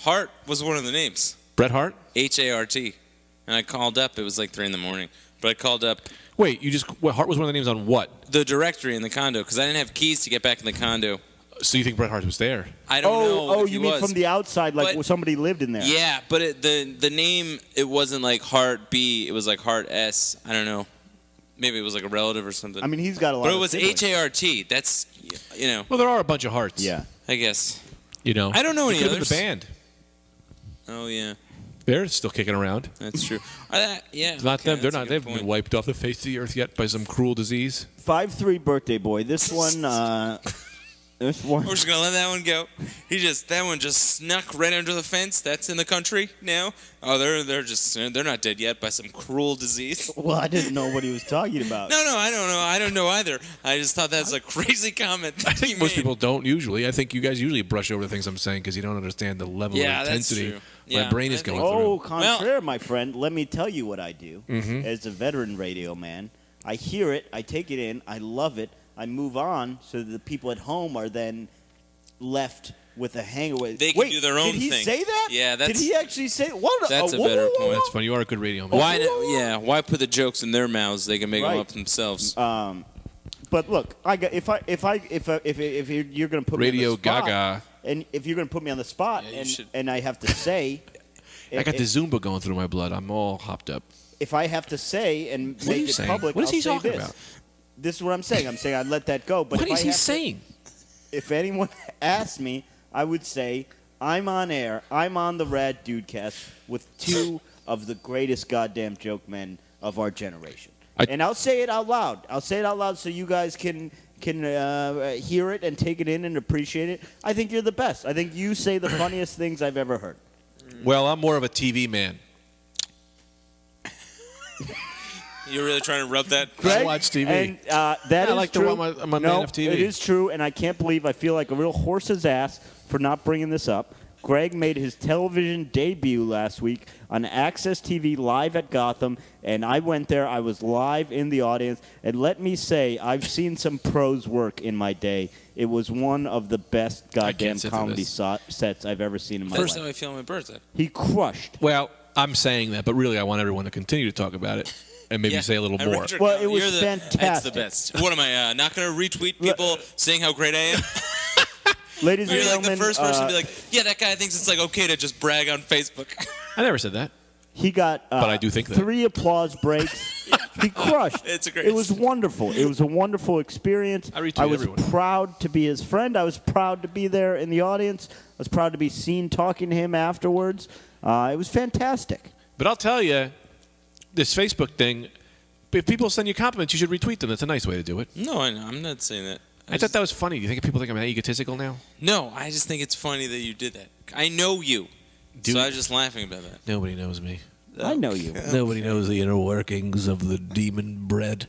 Hart was one of the names. Bret Hart? Hart. And I called up. It was like 3 a.m. But I called up Wait, Hart was one of the names on what? the directory in the condo because I didn't have keys to get back in the condo. So you think Bret Hart was there? I don't know. Oh, if he you mean was. from the outside, like But- somebody lived in there? Yeah, but the name, it wasn't like Hart B. It was like Hart S. I don't know. Maybe it was like a relative or something. I mean, he's got a lot. but it of was siblings. Hart. That's, Well, there are a bunch of Harts. Yeah. I guess. You know. I don't know any He could have others. been the band. Oh, yeah. They're still kicking around. That's true. Yeah. It's not okay, them. They're that's a not. good They haven't been point. wiped off the face of the earth yet by some cruel disease. 5-3 birthday boy. This one. This one. We're just gonna let that one go. That one just snuck right under the fence. That's in the country now. Oh, they're not dead yet by some cruel disease. Well, I didn't know what he was talking about. No, I don't know. I don't know either. I just thought that's a crazy comment. I think most people don't usually. I think you guys usually brush over the things I'm saying because you don't understand the level Yeah, of that's intensity true. my Yeah, brain is I going think- Oh, through. contraire, my friend. Let me tell you what I do. Mm-hmm. As a veteran radio man, I hear it, I take it in, I love it, I move on, so that the people at home are then left with a hangover. They can Wait, do their own did he thing. say that? Yeah, Did he actually say what? That's a whoa, better whoa, whoa, point. That's funny. You are a good radio man. Why? Why put the jokes in their mouths? They can make them Right. up themselves. But look, if you're going to put Radio me on the spot, Gaga. and if you're going to put me on the spot, Yeah, you should. and I have to say, I got the Zumba going through my blood. I'm all hopped up. if I have to say and What are you make it saying? public, What is I'll he say talking this. about? This is what I'm saying. I'm saying I'd let that go. But What if is I he have to- saying? if anyone asked me, I would say I'm on air. I'm on the Rad Dudecast with 2 of the greatest goddamn joke men of our generation. And I'll say it out loud. I'll say it out loud so you guys can hear it and take it in and appreciate it. I think you're the best. I think you say the funniest things I've ever heard. Well, I'm more of a TV man. You're really trying to rub that? I watch TV. And that I is like to true. run I'm a no, man of TV. it is true, and I can't believe I feel like a real horse's ass for not bringing this up. Greg made his television debut last week on Access TV live at Gotham, and I went there. I was live in the audience, and let me say, I've seen some pros work in my day. It was one of the best goddamn comedy sets I've ever seen in my life. First time I feel my birthday. He crushed. Well, I'm saying that, but really I want everyone to continue to talk about it and maybe say a little more. Well, it was fantastic. That's the best. What am I, not going to retweet people saying how great I am? Ladies and You're gentlemen, like the first person to be like, yeah, that guy thinks it's like okay to just brag on Facebook. I never said that. he got But I do think that. 3 applause breaks. He crushed. It's a great. It was wonderful. It was a wonderful experience. I retweet I was everyone. proud to be his friend. I was proud to be there in the audience. I was proud to be seen talking to him afterwards. It was fantastic. But I'll tell you, this Facebook thing, if people send you compliments, you should retweet them. That's a nice way to do it. No, I know. I'm not saying that. I thought that was funny. Do you think people think I'm egotistical now? No, I just think it's funny that you did that. I know you. Dude. So I was just laughing about that. Nobody knows me. I know you. Nobody knows the inner workings of the demon bread.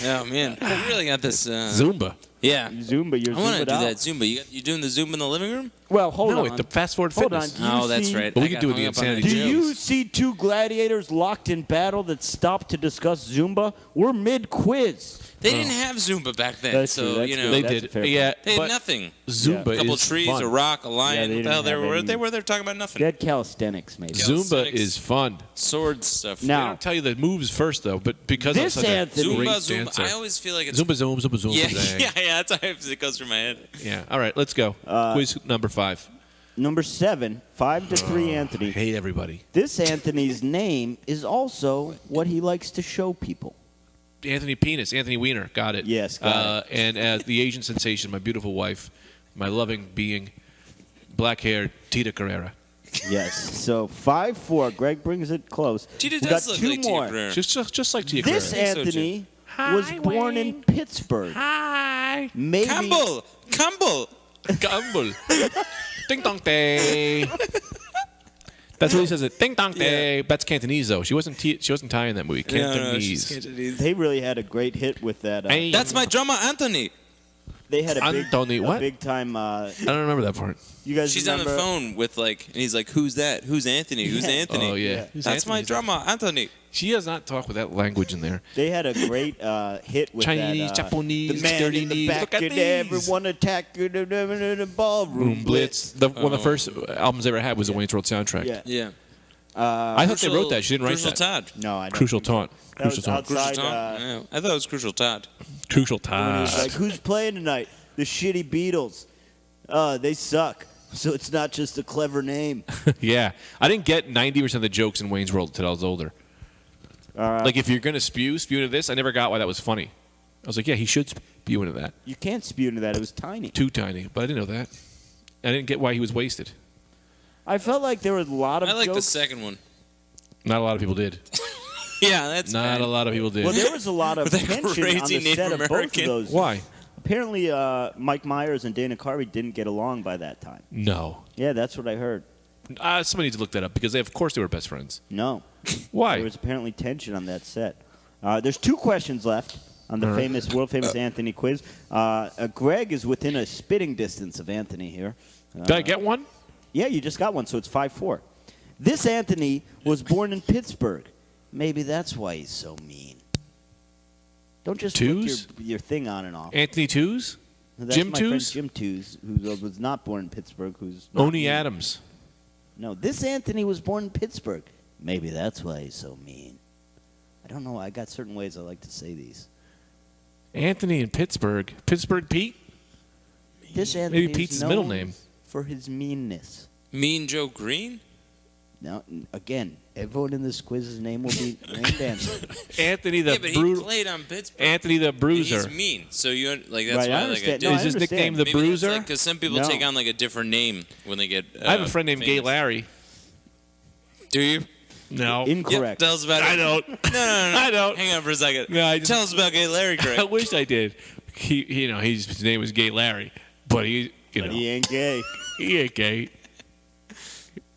Oh, man. You really got this. Zumba. Yeah. Zumba, you're I want to zoomed do out. that Zumba. You doing the Zumba in the living room? Well, hold No, on. the fast forward Hold fitness. on. Do you That's see- right. But we I could got do it hung the up on insanity Do jokes. you see 2 gladiators locked in battle that stopped to discuss Zumba? We're mid-quiz. They didn't have Zumba back then, That's so true, that's you know true. They That's a did. fair Yeah, they had but nothing. Zumba A couple is trees, fun. a rock, a lion. they what the hell didn't have they any- were there talking about nothing. They had calisthenics, maybe. Zumba Calisthenics. is fun. Sword stuff. Now- They don't tell you the moves first, though, but because This I'm such Anthony- a great Zumba. dancer. I always feel like it's Zumba, zoom, zumba, zoom. yeah, zang. yeah. That's how it goes through my head. Yeah. All right, let's go. Quiz number 5. Number 7, 5-3 I Anthony. hate everybody. This Anthony's name is also what he likes to show people. Anthony Penis, Anthony Weiner, got it. Yes, got it. And the Asian sensation, my beautiful wife, my loving being, black-haired Tita Carrera. Yes. So 5-4. Greg brings it close. Tita We does got look 2 like Tia more. Carrera. Just like Tia This Carrera. so, Anthony was born in Pittsburgh. Hi. Maybe Campbell. Gumball. Ding dong day. That's what he says. Ding dong day. That's Cantonese though. She wasn't Thai in that movie. Cantonese. they really had a great hit with that. Hey. That's my drummer, Anthony. They had a Anthony, what? big time. I don't remember that part. You guys She's on remember? the phone with and he's like, "Who's that? Who's Anthony? Who's Yeah. Anthony? Oh yeah. Yeah. Who's That's my Anthony? drummer, Anthony." She does not talk with that language in there. They had a great hit with Chinese, that. Japanese, the man dirty in the knees. back Look at and these. everyone attack in the ballroom Room Blitz. One of the first albums I ever had was the Wayne's World soundtrack. Yeah. Yeah. I thought they wrote that. She didn't write Crucial that. Todd. No, I don't. Crucial think so. Taunt. That was Crucial Taunt. Crucial outside. Todd. Yeah. I thought it was Crucial Todd. Crucial When he was Taunt. like, who's playing tonight? The shitty Beatles. They suck. So it's not just a clever name. Yeah. I didn't get 90% of the jokes in Wayne's World until I was older. Like, if you're going to spew into this, I never got why that was funny. I was like, yeah, he should spew into that. You can't spew into that. It was tiny. Too tiny. But I didn't know that. I didn't get why he was wasted. I felt like there were a lot of I like the jokes. second one. Not a lot of people did. Yeah, that's Not a lot of people did. Well, there was a lot of With that tension on crazy the Native set of both of American. those. Why? Apparently, Mike Myers and Dana Carvey didn't get along by that time. No. Yeah, that's what I heard. Somebody needs to look that up because of course they were best friends. No. Why? There was apparently tension on that set. There's 2 questions left on the world famous Anthony quiz. Greg is within a spitting distance of Anthony here. Did I get one? Yeah, you just got one, so it's 5-4. This Anthony was born in Pittsburgh. Maybe that's why he's so mean. Don't just Twos? flick your thing on and off. Anthony Twos? That's Jim my friend Twos? Jim Twos, who was not born in Pittsburgh. Who's not Oni mean. Adams. No, this Anthony was born in Pittsburgh. Maybe that's why he's so mean. I don't know. I got certain ways I like to say these. Anthony in Pittsburgh. Pittsburgh Pete? This Anthony Maybe Pete's is his middle known name. for his meanness. Mean Joe Green. Now, again, everyone in this quiz's name will be named Anthony. Anthony the Yeah, but he Bruiser. played on Pittsburgh. Anthony the And Bruiser. He's mean, so you like that's Right, I why like I understand. did. No, I Is his understand. nickname the Bruiser? Because some people No. take on like a different name when they get. I have a friend named Gay famous. Larry. Do you? No. Incorrect. Yep, tell us about it. I don't. No, no, no. I don't. Hang on for a second. No, I just- Tell us about Gay Larry, Greg. I wish I did. His name was Gay Larry, but he ain't gay. he ain't gay.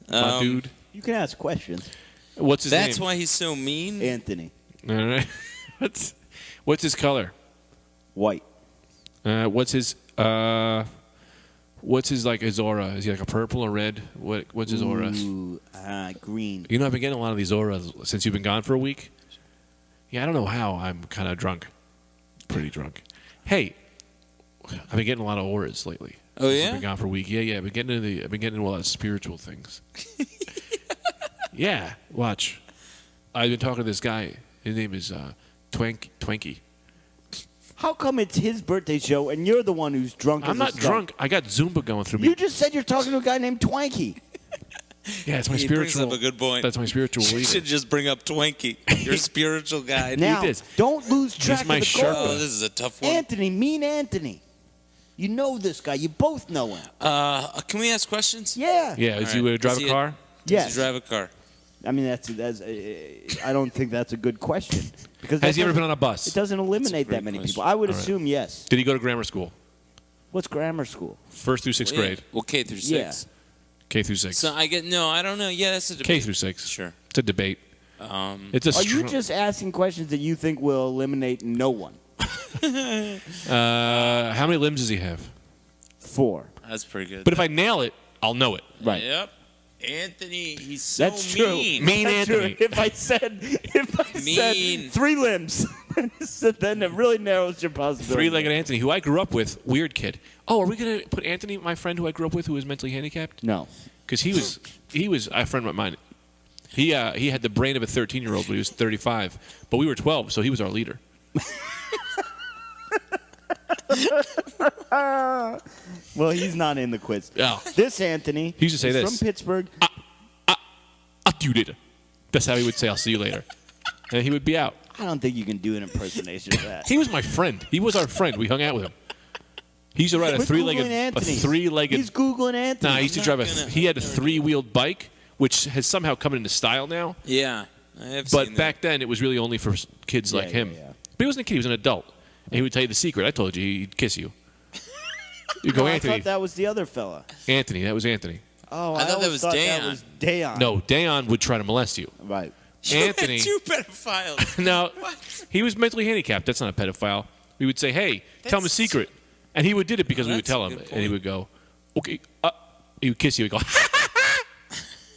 My dude. You can ask questions. What's his That's name? why he's so mean. Anthony. All right. What's his color? White. What's his What's his aura? Is he like a purple or red? What's his aura? Ooh, green. You know, I've been getting a lot of these auras since you've been gone for a week. Yeah, I don't know how. I'm kind of drunk. Pretty drunk. Hey, I've been getting a lot of auras lately. Oh, I've yeah? been gone for a week. Yeah. I've been getting into a lot of spiritual things. Yeah, watch. I've been talking to this guy. His name is Twinkie. How come it's his birthday show and you're the one who's drunk? I'm not drunk. I got Zumba going through me. You just said you're talking to a guy named Twinkie. Yeah, it's my He spiritual. brings up a good point. That's my spiritual You leader. should just bring up Twinkie, your spiritual guide. Now, did. don't lose track of my the Sherpa. Oh, goal. this is a tough one. Anthony, mean Anthony. You know this guy. You both know him. Can we ask questions? Yeah. Yeah, is All he right. would drive Is a he car? Yes. Does he drive a car? I mean, that's I don't think that's a good question because Has he that ever been doesn't- on a bus? It doesn't eliminate great that many question. people. I would All right. assume yes. Did he go to grammar school? What's grammar school? First through sixth grade. Well, K through 6. Yeah. K through 6. So I don't know. Yeah, that's a debate. K through 6. Sure. It's a debate. It's a Are you str- just asking questions that you think will eliminate no one? How many limbs does he have? 4. That's pretty good. But if I nail it, I'll know it. Right. Yep. Anthony, he's so That's true. mean. Mean That's Anthony. true. If I said Mean. 3 limbs, then it really narrows your possibility. Three-legged Anthony, who I grew up with, weird kid. Oh, are we going to put Anthony, my friend who I grew up with, who was mentally handicapped? No. Because he was a friend of mine. He had the brain of a 13-year-old, but he was 35. But we were 12, so he was our leader. Well, he's not in the quiz. Oh. This Anthony. He used to say is this. from Pittsburgh. I'll do later. That's how he would say, I'll see you later. And he would be out. I don't think you can do an impersonation of that. He was my friend. He was our friend. We hung out with him. He used to ride a Quit three-legged. Googling Anthony. He's Googling Anthony. Nah, he used to drive he had a 3-wheeled bike, which has somehow come into style now. Yeah, I have But seen back then, it was really only for kids like him. yeah. But he wasn't a kid; he was an adult, and he would tell you the secret. I told you, he'd kiss you. You go, No, I Anthony. thought that was the other fella. Anthony, that was Anthony. Oh, I thought that always was thought Dayon. That was Dayon. No, Dayon would try to molest you. Right. Anthony. Two pedophiles. No, What? he was mentally handicapped. That's not a pedophile. We would say, "Hey, tell him a That's- secret," and he would did it because Oh, we would that's tell a him, good and he point. would go, "Okay." He would kiss you. He'd go,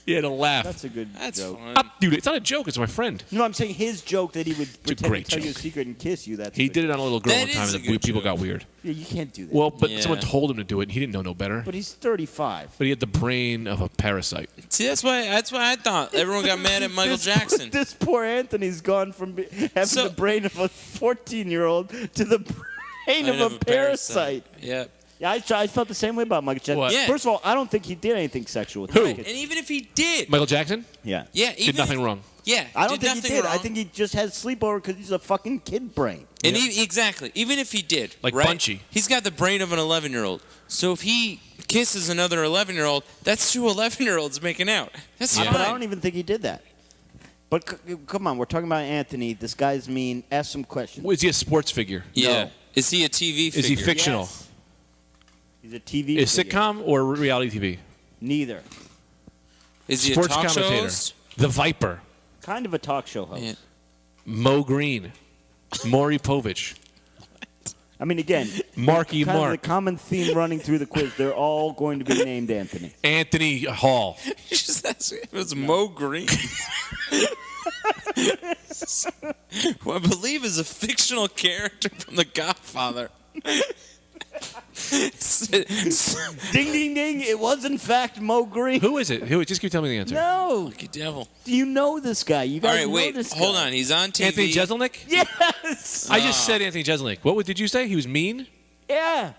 he had a laugh. That's a good That's joke. fun. Dude, it's not a joke. It's my friend. No, I'm saying his joke that he would pretend great to tell you a joke. secret and kiss you. That's He the- did it on a little girl That one time, is and a good people joke. got weird. Yeah, you can't do that. Well, but Yeah. someone told him to do it, and he didn't know no better. but he's 35. But he had the brain of a parasite. See, that's why I thought everyone got mad at Michael This- Jackson. This poor Anthony's gone from having So- the brain of a 14-year-old to the brain of a parasite. Yep. Yeah, I felt the same way about Michael Jackson. What? Yeah. First of all, I don't think he did anything sexual with Who? the And kid. even if he did, Michael Jackson? Yeah. yeah, even Did nothing if, wrong. Yeah, I don't did think he nothing did. Wrong. I think he just had sleepover because he's a fucking kid brain. And exactly, even if he did, Like right? Bunchy. He's got the brain of an 11-year-old. So if he kisses another 11-year-old, that's 2 11-year-olds making out. That's Yeah. fine. But I don't even think he did that. But come on, we're talking about Anthony. This guy's mean. Ask some questions. Is he a sports figure? Yeah. No. Is he a TV figure? Is he fictional? Yes. He's a TV Is figure. sitcom or reality TV? Neither. Is he Sports a talk show commentator. host? The Viper. Kind of a talk show host. Yeah. Mo Green. Maury Povich. I mean, again, Marky kind of Mark. the common theme running through the quiz. They're all going to be named Anthony. Anthony Hall. You just asked me if it was Mo Green. Who I believe is a fictional character from The Godfather. Ding, ding, ding. It was, in fact, Mo Green. Who is it? Who? Just keep telling me the answer. No. Lucky devil. Do you know this guy? You All guys right, know wait. this guy. Hold on. He's on TV. Anthony Jeselnik? Yes. I just said Anthony Jeselnik. What did you say? He was mean? Yeah.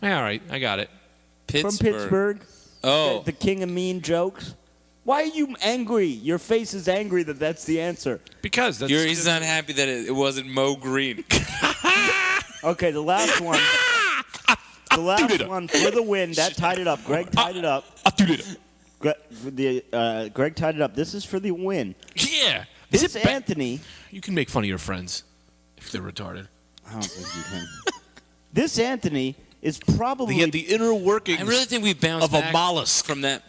All right, I got it. From Pittsburgh. Oh. The king of mean jokes. Why are you angry? Your face is angry that that's the answer. Because that's He's not happy that it wasn't Mo Green. Okay, the last one. The last one for the win. That tied it up. Greg tied it up. Greg tied it up. This is for the win. Yeah. Is This it ba- Anthony. You can make fun of your friends if they're retarded. I don't think you can. This Anthony is probably. He had the inner workings I really think we bounced of a back mollusk. from that.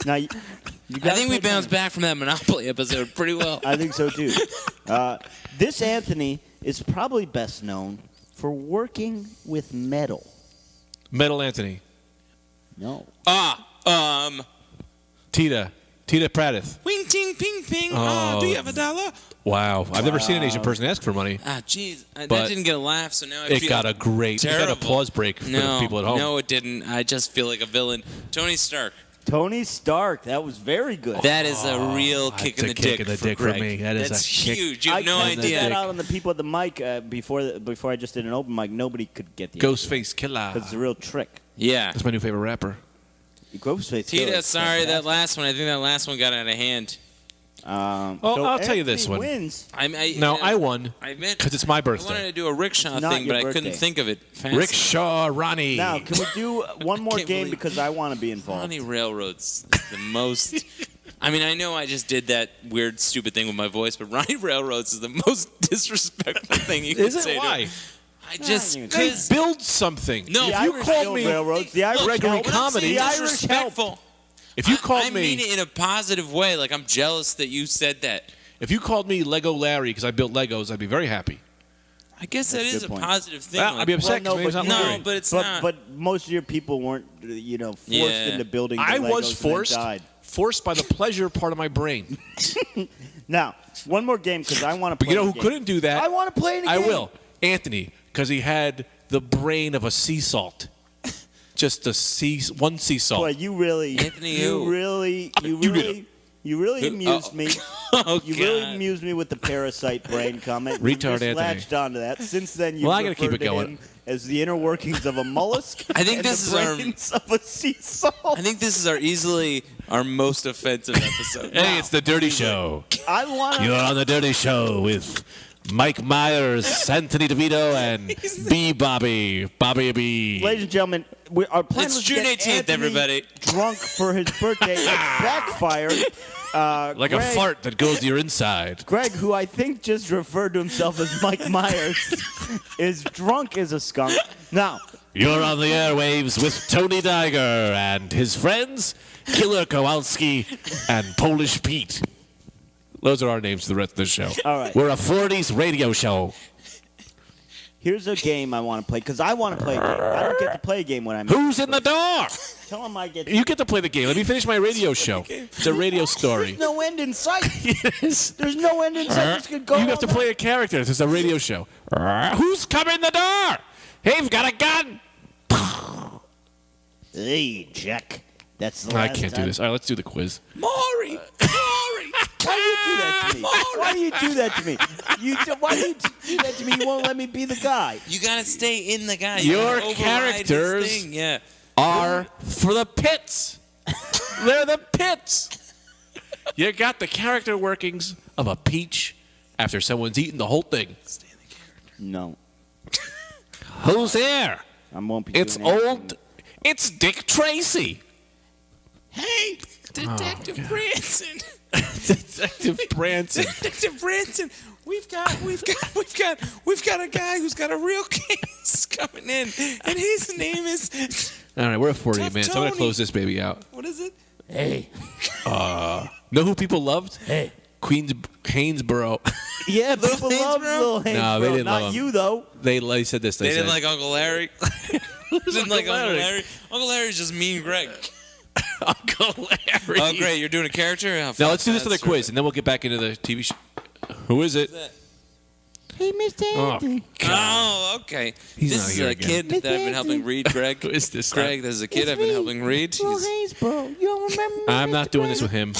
Now, you I gotta think we pay bounced attention. back from that Monopoly episode pretty well. I think so too. This Anthony is probably best known for working with metal. Metal Anthony. No. Tita Pratith. Wing ting ping ping. Oh. Do you have $1? Wow. I've never seen an Asian person ask for money. Jeez. That But didn't get a laugh, so now I It feel got a great terrible. applause break for the people at home. No, it didn't. I just feel like a villain. Tony Stark. Tony Stark. That was very good. That is a real kick in the dick for for Greg. me. That's That's a kick. huge. You have no I idea. that out on the people at the mic before I just did an open mic. Nobody could get the Ghostface Killer. because it's a real trick. Yeah. That's my new favorite rapper. Ghostface. Tita, Killer is sorry, that fantastic. last one. I think that last one got out of hand. I'll tell you this Anthony one. Wins. I won I admit, because it's my I wanted birthday. to do a rickshaw Not thing, your but I couldn't birthday. think of it fast. Rickshaw Ronnie. Now, can we do one more can't game believe- because I want to be involved? Ronnie Railroads is the most. I mean, I know I just did that weird, stupid thing with my voice, but Ronnie Railroads is the most disrespectful thing you can Is say. it? to Why? me. I just They They because build something. No, if The you Irish called build me, railroads. The Irish Gregory help. comedy- The Irish help. disrespectful. if you I called mean it in a positive way. Like I'm jealous that you said that. if you called me Lego Larry because I built Legos, I'd be very happy. I guess that That's a is good a point. positive thing. Well, I'd be upset. Well, because maybe it's not no, Larry. but it's not. But most of your people weren't, forced Yeah. into building. The I Legos was and then forced. died. Forced by the pleasure part of my brain. Now, one more game because I want to But play. you know the who game. couldn't do that? I want to play the I game. will. Anthony, because he had the brain of a sea salt. Just one sea salt. Boy, you really, Anthony, you who? really, you You did really, you really Who? amused Oh. me. Oh, You really God. amused me with the parasite brain comment. Retard you just Anthony. latched onto that. Since then, you Well, I gotta keep referred it to going. him as the inner workings of a mollusk. I think and this the is our- brains of a sea salt. I think this is our most offensive episode. Hey, it's the Dirty Show. I want You're to. on the Dirty Show with Mike Myers, Anthony DeVito, and B. Bobby B. Ladies and gentlemen, our plan It's was June to get 18th, Anthony everybody. drunk for his birthday. It backfired. Like a Greg- fart that goes to your inside. Greg, who I think just referred to himself as Mike Myers, is drunk as a skunk. Now, You're on the airwaves with Tony Diger and his friends, Killer Kowalski and Polish Pete. Those are our names for the rest of the show. All right. We're a 40s radio show. here's a game I want to play because I want to play a game. I don't get to play a game when I'm. Who's in the door? Tell him I get. You get to play the game. Let me finish my radio show. It's a radio story. There's no end in sight. Yes. There's no end in sight. This could go. You have to all play a character. This is a radio show. Who's coming in the door? He's got a gun. night. Hey, Jack. That's the I last can't do time. this. All right, let's do the quiz. Maury! Why do you do that to me? Why do you do that to me? Why do you do that to me? You won't let me be the guy. You gotta stay in the guy. You Your gotta override his characters thing. Yeah. Are for the pits. They're the pits. You got the character workings of a peach after someone's eaten the whole thing. No, Who's there? I won't be. It's doing anything. old. It's Dick Tracy. Hey, Detective Branson. Detective Branson. Detective Branson. We've got a guy who's got a real case coming in, and his name is All right, we're at 40 Tough minutes. I'm going to Tony. close this baby out. what is it? Hey, Know who people loved? hey. Hainesboro. Yeah, people love Hainesboro? Little Hainesboro. No, they didn't Not love him. you though. They said this. They said, didn't like Uncle Larry. Didn't like Uncle Larry? Larry. Uncle Larry's just mean Greg. Uncle Larry. Oh, great! You're doing a character. Oh, Now fuck, let's do this other that's quiz, and then we'll get back into the TV show. Who is it? right. Hey, Mr. Oh, Anthony. Oh, okay. He's this not is here a again. kid that I've been helping read, Greg. Who is this? Greg, there's a kid It's I've been me, helping read. Little He's- Hainesboro. You don't remember me? I'm not Mr. doing Greg? this with him.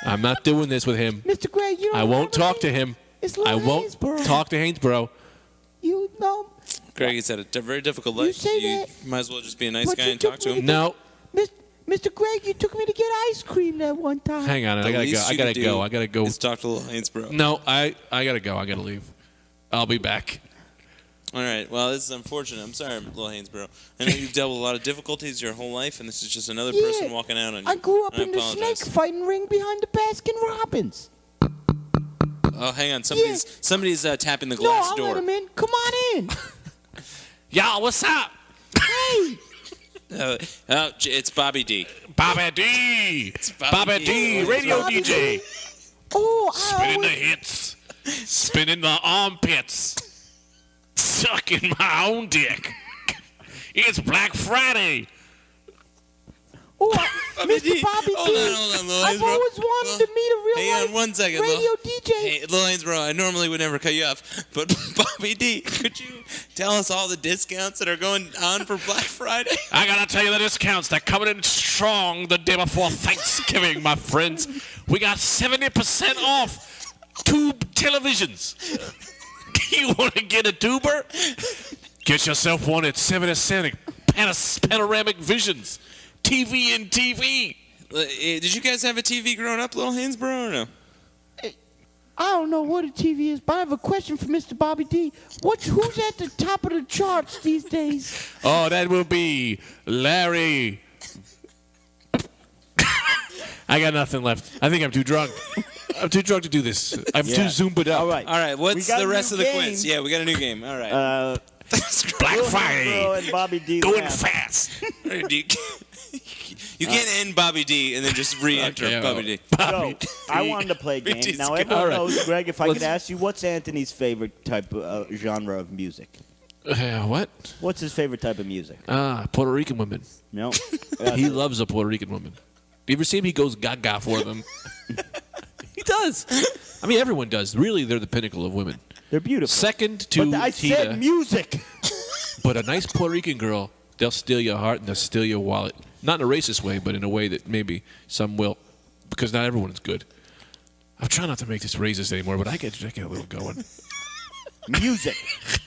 I'm not doing this with him. Mr. Greg, you don't I won't remember talk me? to him. It's I Little won't Hainesboro. talk to Hainesboro. You know, Greg, he's had a very difficult life. say You that, might as well just be a nice but guy you and talk took to me him. No. Mr. Greg, you took me to get ice cream that one time. Hang on. The I gotta go. least I you gotta could go. do I gotta go. Is talk to little Hainesboro. No, I gotta go. I gotta leave. I'll be back. All right. Well, this is unfortunate. I'm sorry, little Hainesboro. I know you've dealt with a lot of difficulties your whole life, and this is just another person walking out on you. I grew up I in the apologize. snake fighting ring behind the Baskin Robbins. Oh, hang on. Somebody's tapping the No, glass I'll door. let him in. Come on in. Y'all, what's up? Hey. It's Bobby D. Bobby D. Bobby Bobby D. D. Radio Bobby DJ. Oh, Spinning the hits. Spinning the armpits. Sucking my own dick. It's Black Friday. Oh, Mr. Bobby Hold D. on, Lil I've Haynesborough. always wanted to meet a real Hang on life 1 second, radio Lil. DJ. Hey, Lil Haynesborough, I normally would never cut you off, but Bobby D, could you tell us all the discounts that are going on for Black Friday? I gotta tell you the discounts. They're coming in strong the day before Thanksgiving, my friends. We got 70% off tube televisions. You want to get a tuber? Get yourself one at 70 panoramic visions. TV and TV. Did you guys have a TV growing up, Lil Haynesborough, or no? I don't know what a TV is, but I have a question for Mr. Bobby D. Who's at the top of the charts these days? Oh, that will be Larry. I got nothing left. I think I'm too drunk. I'm too drunk to do this. I'm too zoomed up. All right. All right, what's We got the a rest new of the game. quiz? Yeah, we got a new game. All right. Black Lil Friday. Haynesborough and Bobby D. Going laugh. fast. You can't end Bobby D and then just re-enter Okay, Bobby D. So, I wanted to play a game. BT's Now, good. everyone All right. knows, Greg, if I Let's- could ask you, what's Anthony's favorite type of genre of music? What? What's his favorite type of music? Puerto Rican women. No? He loves a Puerto Rican woman. You ever see him? He goes gaga for them. He does. I mean, everyone does. Really, they're the pinnacle of women. They're beautiful. Second to But I Tita. said music. But a nice Puerto Rican girl, they'll steal your heart and they'll steal your wallet. Not in a racist way, but in a way that maybe some will. Because not everyone is good. I'm trying not to make this racist anymore, but I get a little going. Music.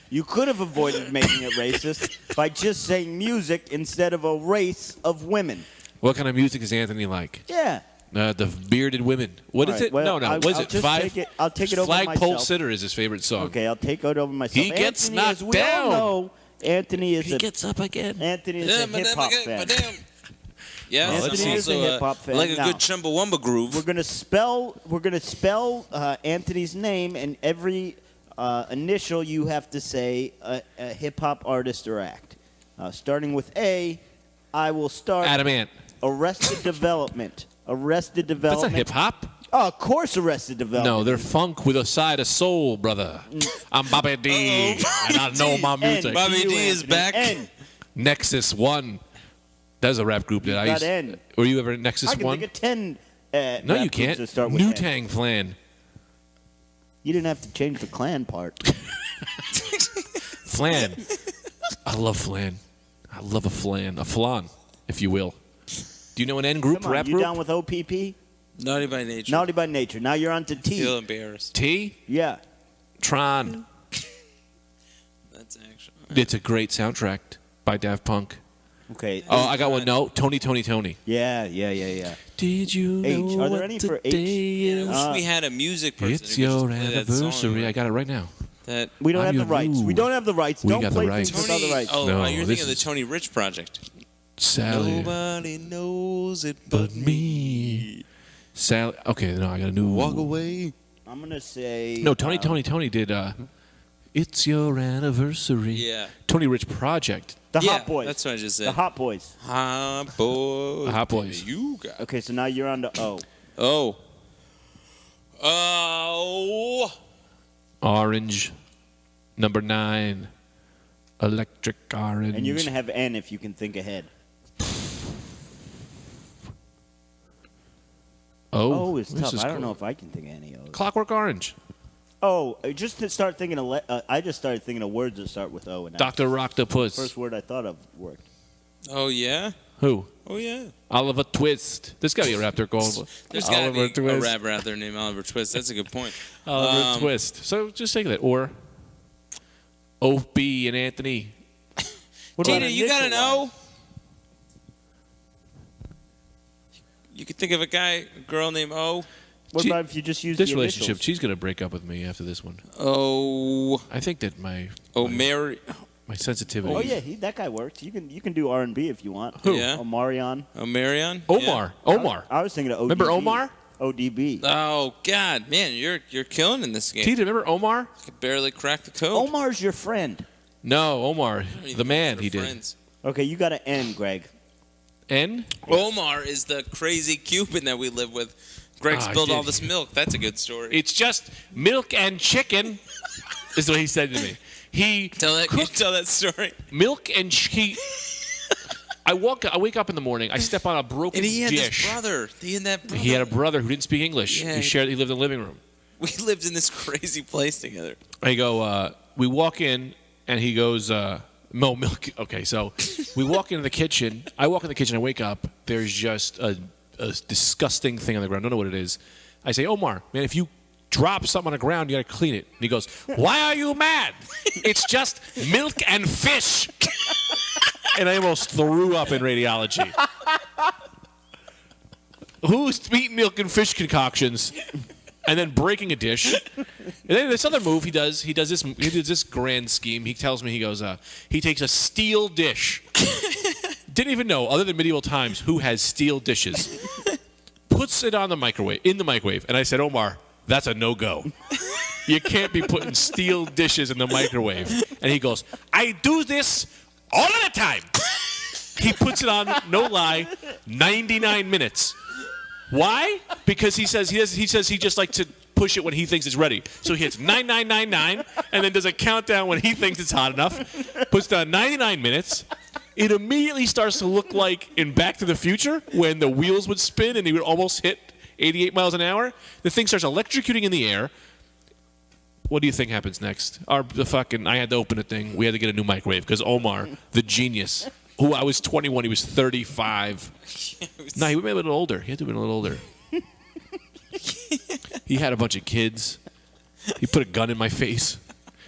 You could have avoided making it racist by just saying music instead of a race of women. What kind of music is Anthony like? Yeah. The bearded women. What is All right, it? well, No. I'll- What is I'll it? just Five? take it- I'll take it over Flagpole myself. Sitter is his favorite song. Okay, I'll take it over myself. He gets Anthony, knocked as we down. all know, Anthony is a gets up again. Anthony is a hip hop fan. Yeah, Oh, I'm let's see. also Anthony is a hip-hop fan. like a Now, good Chumbawamba groove. We're gonna spell Anthony's name, and every initial you have to say a hip hop artist or act. Starting with A, I will start. Adamant. Arrested Development. Arrested That's Development. not hip hop. Oh, of course, Arrested Development. No, they're funk with a side of soul, brother. I'm Bobby D, and I know my music. Bobby D is back. N. Nexus One. That's a rap group that I got used. N. Were you ever in Nexus I can One? think of 10. No, rap you groups can't. that start with New N. Tang Flan. You didn't have to change the clan part. Flan. I love flan. I love a flan, if you will. Do you know an N group, Come on, rap you group? down with OPP? Naughty by nature. Naughty by Nature. Now you're on to T. Feel embarrassed. T? Yeah. Tron. That's actually. It's a great soundtrack by Daft Punk. Okay. Oh, I got one. No, Tony. Yeah. Did you H. know Are there what any for today H? I is? wish we had a music person. It's who could just your play that anniversary. song. I got it right now. That. We don't I'm have the your rights. new- We don't have the rights. We Don't got the play rights. things without the rights. Oh, No, you're this thinking of the is- Tony Rich project. Sally. Nobody knows it But me. Sally. Okay, no, I got a new. Walk away. I'm going to say... No, Tony did. It's your anniversary. Yeah. Tony Rich Project. The Yeah, Hot Boys. that's what I just said. The Hot Boys. Hot boys. Hot Boys. You got. Okay, so now you're on to O. Oh. Oh. Orange. Number 9. Electric Orange. And you're going to have N if you can think ahead. O is this tough. I don't cool. know if I can think of any O's. Clockwork Orange. Oh, just to start thinking of... I just started thinking of words that start with O. And that's Dr. Octopus. the first word I thought of worked. Oh yeah. Who? Oh yeah. Oliver Twist. There's got to be a rapper called There's got to Oliver be a Twist. rapper out there named Oliver Twist. That's a good point. Oliver Twist. So just think of that. Or O.B. and Anthony. What about Tina, you got an initial-wise? O? You could think of a girl named O. What She- about if you just use This the relationship, initials? she's going to break up with me after this one. Oh. I think that my Mary. sensitivity. Oh yeah, that guy worked. You can do R&B if you want. Who? Yeah. Omarion. Oh, Marion. Omar. Omar. I was thinking of ODB. Remember Omar? ODB. Oh God, man, you're killing in this game. Tita, remember Omar? I could barely crack the code. Omar's your friend. No, Omar. I don't even The man, think he they're did. friends. Okay, you got an N, Greg. N? Omar is the crazy Cuban that we live with. Greg Oh, I spilled all did. this milk. That's a good story. It's just milk and chicken, is what he said to me. He Can you cooked tell that story. milk and I wake up in the morning. I step on a broken dish. And he had this brother. He had a brother who didn't speak English. Yeah. He lived in the living room. We lived in this crazy place together. I go, we walk in, and he goes, milk. Okay, so we walk into the kitchen. I walk in the kitchen. I wake up. There's just a disgusting thing on the ground. I don't know what it is. I say, Omar, man, if you drop something on the ground, you got to clean it. And he goes, why are you mad? It's just milk and fish. And I almost threw up in radiology. Who's eating milk and fish concoctions and then breaking a dish? And then this other move he does this grand scheme. He tells me, he goes, he takes a steel dish. Didn't even know, other than medieval times, who has steel dishes. Puts it in the microwave. And I said, Omar, that's a no-go. You can't be putting steel dishes in the microwave. And he goes, I do this all of the time. He puts it on, no lie, 99 minutes. Why? Because he says he just likes to push it when he thinks it's ready. So he hits 9999 and then does a countdown when he thinks it's hot enough. Puts down 99 minutes. It immediately starts to look like in Back to the Future when the wheels would spin and he would almost hit 88 miles an hour. The thing starts electrocuting in the air. What do you think happens next? I had to open a thing. We had to get a new microwave because Omar, the genius, who I was 21, he was 35. No, he would have been a little older. He had to have been a little older. He had a bunch of kids. He put a gun in my face.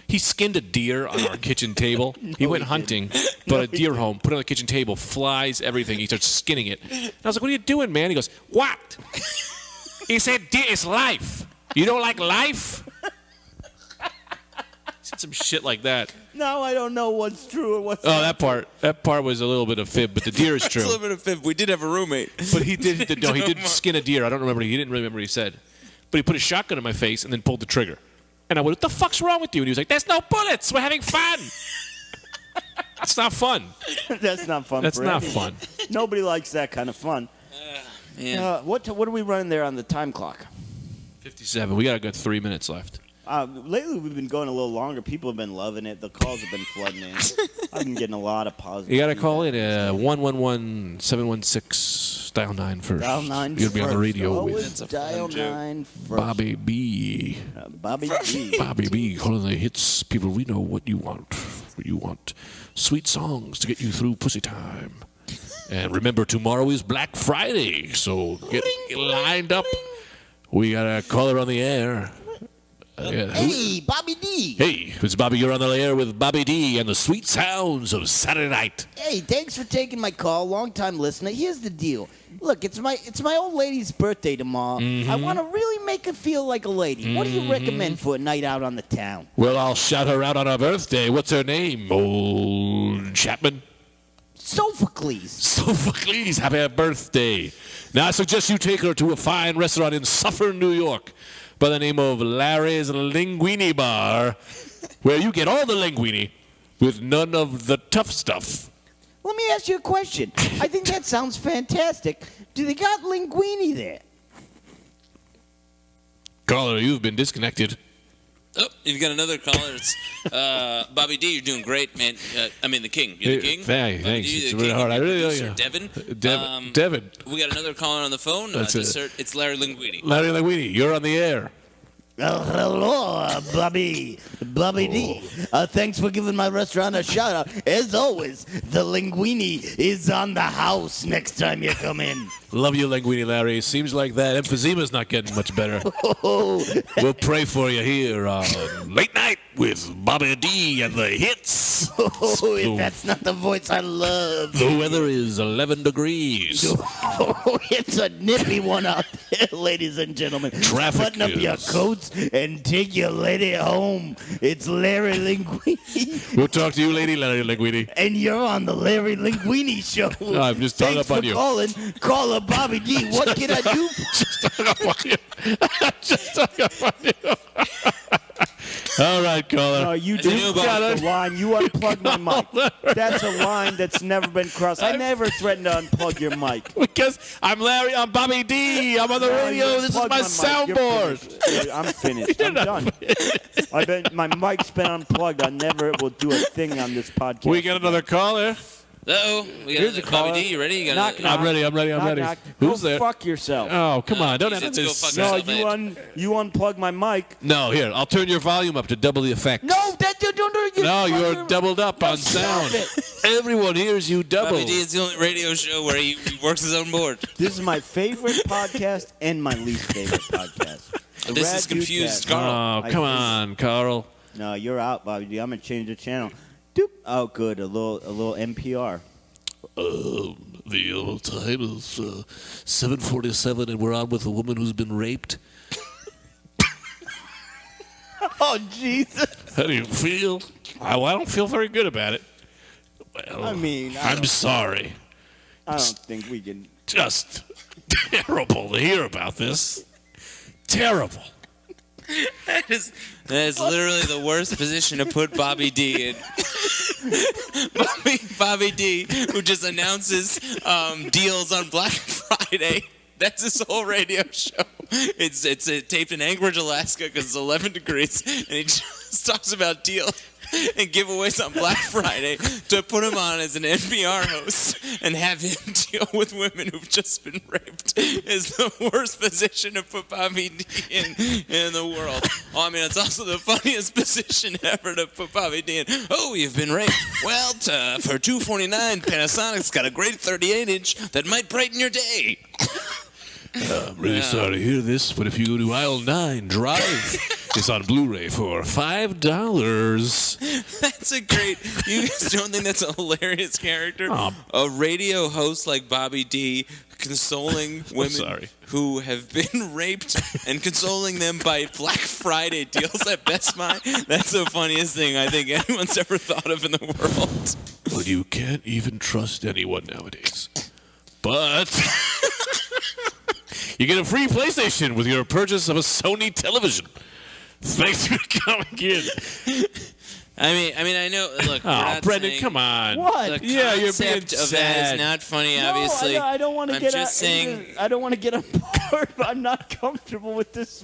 He skinned a deer on our kitchen table. He went hunting, brought a deer home, put it on the kitchen table, flies, everything. He starts skinning it. And I was like, what are you doing, man? He goes, what? He said, deer is life. You don't like life? He said some shit like that. Now I don't know what's true or what's not. That part was a little bit of fib, but the deer is true. It's a little bit of fib. We did have a roommate. But he did skin a deer. I don't remember. He didn't really remember what he said. But he put a shotgun in my face and then pulled the trigger. And I went, what the fuck's wrong with you? And he was like, there's no bullets. We're having fun. That's not fun. That's not fun. That's not fun. Nobody likes that kind of fun. What are we running there on the time clock? 57. We got a good 3 minutes left. Lately, we've been going a little longer. People have been loving it. The calls have been flooding in. I've been getting a lot of positive. You got to call it 111-716 dial 9 first. Dial 9 You'll be on the radio with dial 9 first. Bobby B. Bobby B. Bobby B. Calling the hits. People, we know what you want. You want sweet songs to get you through pussy time. And remember, tomorrow is Black Friday, so get lined up. We got a caller on the air. Hey, Bobby D. Hey, it's Bobby. You're on the air with Bobby D and the sweet sounds of Saturday night. Hey, thanks for taking my call. Long-time listener. Here's the deal. Look, it's my old lady's birthday tomorrow. I want to really make her feel like a lady. What do you recommend for a night out on the town? Well, I'll shout her out on her birthday. What's her name? Old Chapman? Sophocles. Sophocles, happy birthday. Now, I suggest you take her to a fine restaurant in Suffern, New York, by the name of Larry's Linguini Bar, where you get all the linguine with none of the tough stuff. Let me ask you a question. I think that sounds fantastic. Do they got linguine there? Caller, you've been disconnected. Oh, you've got another caller. It's Bobby D. You're doing great, man. I mean, the king. You're the king. Thanks. It's really hard. I really like it. Devin. Devin. We got another caller on the phone. It's Larry Linguini. Larry Linguini, you're on the air. Oh, hello, Bobby D. Thanks for giving my restaurant a shout out. As always, the linguine is on the house next time you come in. Love you, Linguini Larry. Seems like that emphysema's not getting much better. We'll pray for you here on Late Night with Bobby D and the hits. If that's not the voice I love. The weather is 11 degrees. It's a nippy one out there, ladies and gentlemen. Traffic Button up your coats and take your lady home. It's Larry Linguini. We'll talk to you, Lady Larry Linguini. And you're on the Larry Linguini show. No, I'm just hung up on you. Thanks for calling. Caller Bobby D. What can I do? Just hung up on you. Just hung up on you. All right, caller. No, you just got the line. You unplugged my mic. That's a line that's never been crossed. I never threatened to unplug your mic. Because I'm Larry. I'm Bobby D. I'm on the radio. This is my soundboard. I'm finished. I'm done. My mic's been unplugged. I never will do a thing on this podcast. We got another caller. Uh-oh. We got Here's a caller. Bobby D. You ready? You Knock, got knock. I'm ready. Knock, knock. Who's Go there? fuck yourself. Oh, come on. Don't you have should go this. fuck No, yourself. you unplug my mic. No, here. I'll turn your volume up to double the effect. No, that you don't do it. No, you're doubled up on stop sound. it. Everyone hears you double. Bobby D is the only radio show where he works his own board. This is my favorite podcast and my least favorite podcast. The This Rad is confused, Dudecast. Carl. Oh, come on, Carl. No, you're out, Bobby D. I'm gonna change the channel. Doop. Oh, good. A little NPR. The time is 7:47, and we're on with a woman who's been raped. Oh, Jesus. How do you feel? I don't feel very good about it. Well, I mean, I'm sorry. I don't think we can. Just terrible to hear about this. Terrible. That is literally the worst position to put Bobby D in. Bobby D, who just announces deals on Black Friday. That's his whole radio show. It's taped in Anchorage, Alaska, because it's 11 degrees, and he just talks about deals and giveaways on Black Friday to put him on as an NPR host and have him deal with women who've just been raped is the worst position to put Bobby D in the world. Oh, I mean, it's also the funniest position ever to put Bobby D in. Oh, you've been raped. Well, for $249, Panasonic's got a great 38-inch that might brighten your day. I'm really sorry to hear this, but if you go to aisle 9, Drive is on Blu-ray for $5. That's a great. You guys don't think that's a hilarious character? A radio host like Bobby D consoling women who have been raped and consoling them by Black Friday deals at Best Buy. That's the funniest thing I think anyone's ever thought of in the world. Well, you can't even trust anyone nowadays. But you get a free PlayStation with your purchase of a Sony television. Thanks for coming in. I mean, I know. Look, Brendan, come on. What? The Yeah, you're being concept of that sad. is not funny. No, Obviously, I don't want to I'm get. just saying. I don't want to get on board. But I'm not comfortable with this.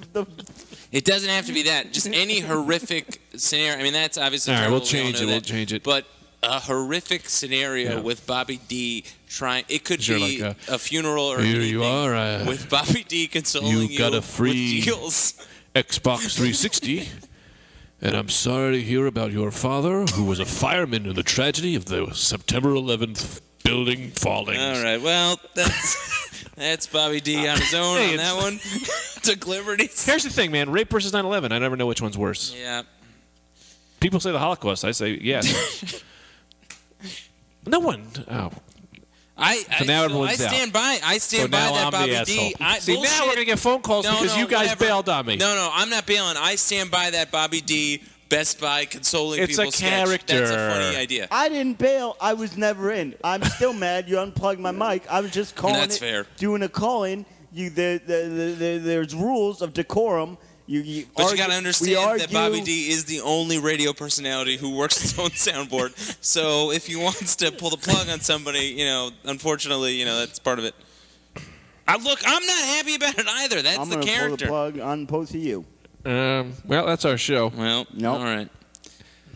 It doesn't have to be that. Just any horrific scenario. I mean, that's obviously. All right, terrible. we'll change We all it. know We'll that. change it. But a horrific scenario with Bobby D trying. It could be like a funeral or here anything you are, with Bobby D consoling you got a free with deals. Xbox 360. And I'm sorry to hear about your father, who was a fireman in the tragedy of the September 11th building falling. All right. Well, that's Bobby D on his own on that one. Took liberties. Here's the thing, man. Rape versus 9/11. I never know which one's worse. Yeah. People say the Holocaust. I say yes. No one. Oh. Now everyone's out. I stand by now that I'm Bobby the D. asshole. See, now we're going to get phone calls because you guys bailed on me. No, I'm not bailing. I stand by that Bobby D. Best Buy consoling It's people a character. sketch. That's a funny idea. I didn't bail. I was never in. I'm still mad. You unplugged my mic. I was just calling. That's fair. Doing a call-in. There's rules of decorum. But you got to understand that Bobby D is the only radio personality who works his own soundboard. So if he wants to pull the plug on somebody, unfortunately, that's part of it. Look, I'm not happy about it either. That's I'm the gonna character. pull the plug on post to you. Well, that's our show. Well, Nope. all right.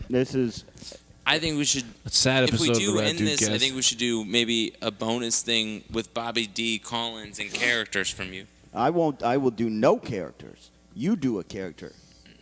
This is. I think we should. A sad If we episode of do the Rad end this, I Dudecast. think we should do maybe a bonus thing with Bobby D. Collins and characters from you. I won't. I will do no characters. You do a character.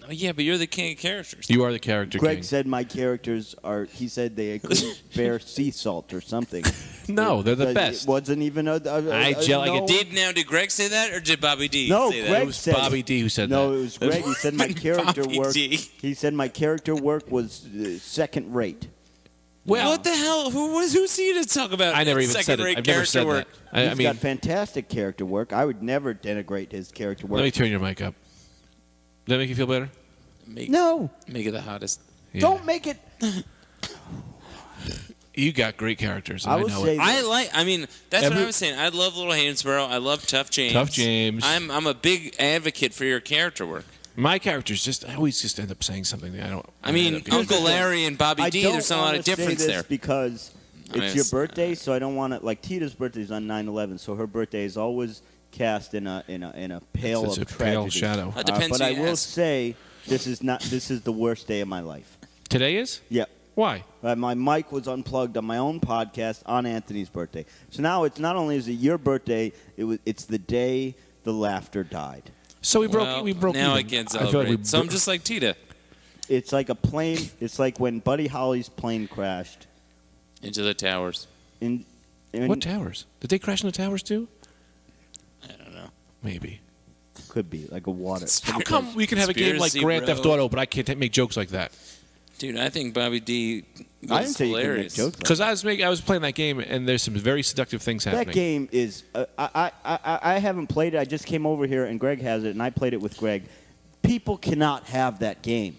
Oh, yeah, but you're the king of characters. You are the character Greg king. said my characters are. He said they couldn't bear sea salt or something. No, they're the It best. wasn't even a. Jelly- Did Greg say that, or did Bobby D No, say that? Greg It was said Bobby D who said No, that. it was Greg. He said my character Bobby work. D. He said my character work was second rate. Well, What the hell? Who's he to talk about? I never even said it. second-rate I've never character said work? that. He's I mean, got fantastic character work. I would never denigrate his character work. let me turn your mic up. Does that make you feel better? No, Make it the hottest. Yeah. don't make it. You got great characters. I I will know say it. That's what I was saying. I love Little Hainsborough. I love Tough James. Tough James. I'm a big advocate for your character work. My characters I always just end up saying something that I don't. I mean, end up being- Uncle Larry and Bobby I D. don't There's not a lot wanna of say difference this there. because I mean, it's your it's- birthday, so I don't want to. Like Tita's birthday is on 9/11, so her birthday is always cast in a pale It's of a pale tragedy. shadow. It depends but who I you will ask. say this is the worst day of my life. Today is? Yeah. Why? My mic was unplugged on my own podcast on Anthony's birthday. So now it's not only is it your birthday, it's the day the laughter died. So we broke. Well, we broke. now even. I can't feel like celebrate. we So I'm bro- just like Tita. It's like a plane. It's like when Buddy Holly's plane crashed. Into the towers. In What towers? Did they crash in the towers too? I don't know. Maybe. Could be like a water. How come we can have a game like Conspiracy, Grand bro. Theft Auto, but I can't make jokes like that? Dude, I think Bobby D was I didn't say hilarious. you could make jokes. Because I was playing that game, and there's some very seductive things happening. That game is. I haven't played it. I just came over here and Greg has it, and I played it with Greg. People cannot have that game.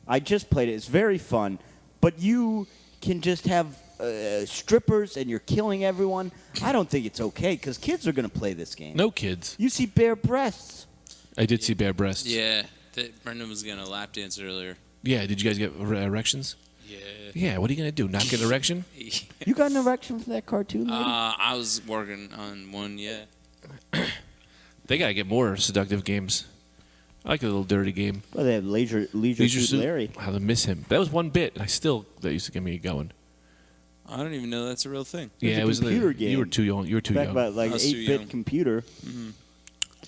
I just played it. It's very fun, but you can just have strippers and you're killing everyone. I don't think it's okay because kids are going to play this game. No kids. You see bare breasts. I did see bare breasts. Yeah, Brendan was going to lap dance earlier. Yeah. Did you guys get erections? Yeah. Yeah. What are you gonna do? Not get an erection? You got an erection for that cartoon? Lady? I was working on one, yeah. They gotta get more seductive games. I like a little dirty game. Well, they have Leisure Suit Larry. How to miss him? That was one bit, and that used to get me going. I don't even know that's a real thing. It was Yeah, a it was computer You game. were too young. You were too Back young. about like I was too 8-bit young. computer.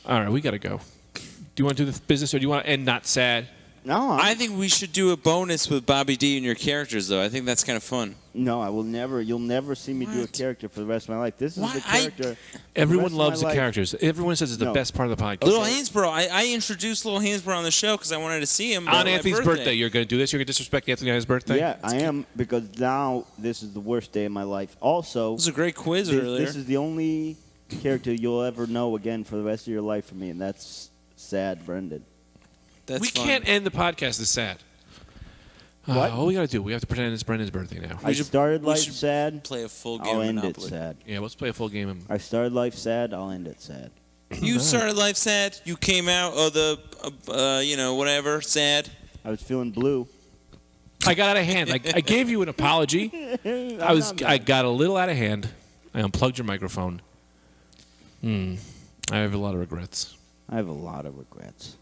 All right, we gotta go. Do you want to do the business, or do you want to end not sad? No, I think we should do a bonus with Bobby D and your characters, though. I think that's kind of fun. no, I will never. You'll never see me do a What? character for the rest of my life. This is Why? the character. Everyone rest of loves my the life- characters. Everyone says it's the No. best part of the podcast. Little Hainsborough. I introduced Little Hainsborough on the show because I wanted to see him On my Anthony's birthday, you're gonna do this. You're gonna disrespect Anthony on his birthday. Yeah, I am because now this is the worst day of my life. Also, It was a great quiz earlier. this is the only character you'll ever know again for the rest of your life from me, and that's Sad Brendan. That's we fun. can't end the podcast this sad. What? All we gotta do, we have to pretend it's Brendan's birthday now. I started we life should sad. play a full game I'll of end it Monopoly. sad. Yeah, let's play a full game. I started life sad. I'll end it sad. You started life sad. You came out of the, whatever, sad. I was feeling blue. I got out of hand. I gave you an apology. I got a little out of hand. I unplugged your microphone. I have a lot of regrets. I have a lot of regrets.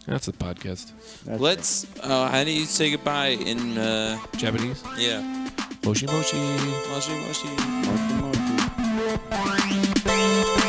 That's the podcast. That's Let's. How do you say goodbye in? Japanese. Yeah. Moshi moshi. Moshi moshi. it. Moshi, moshi. Bye.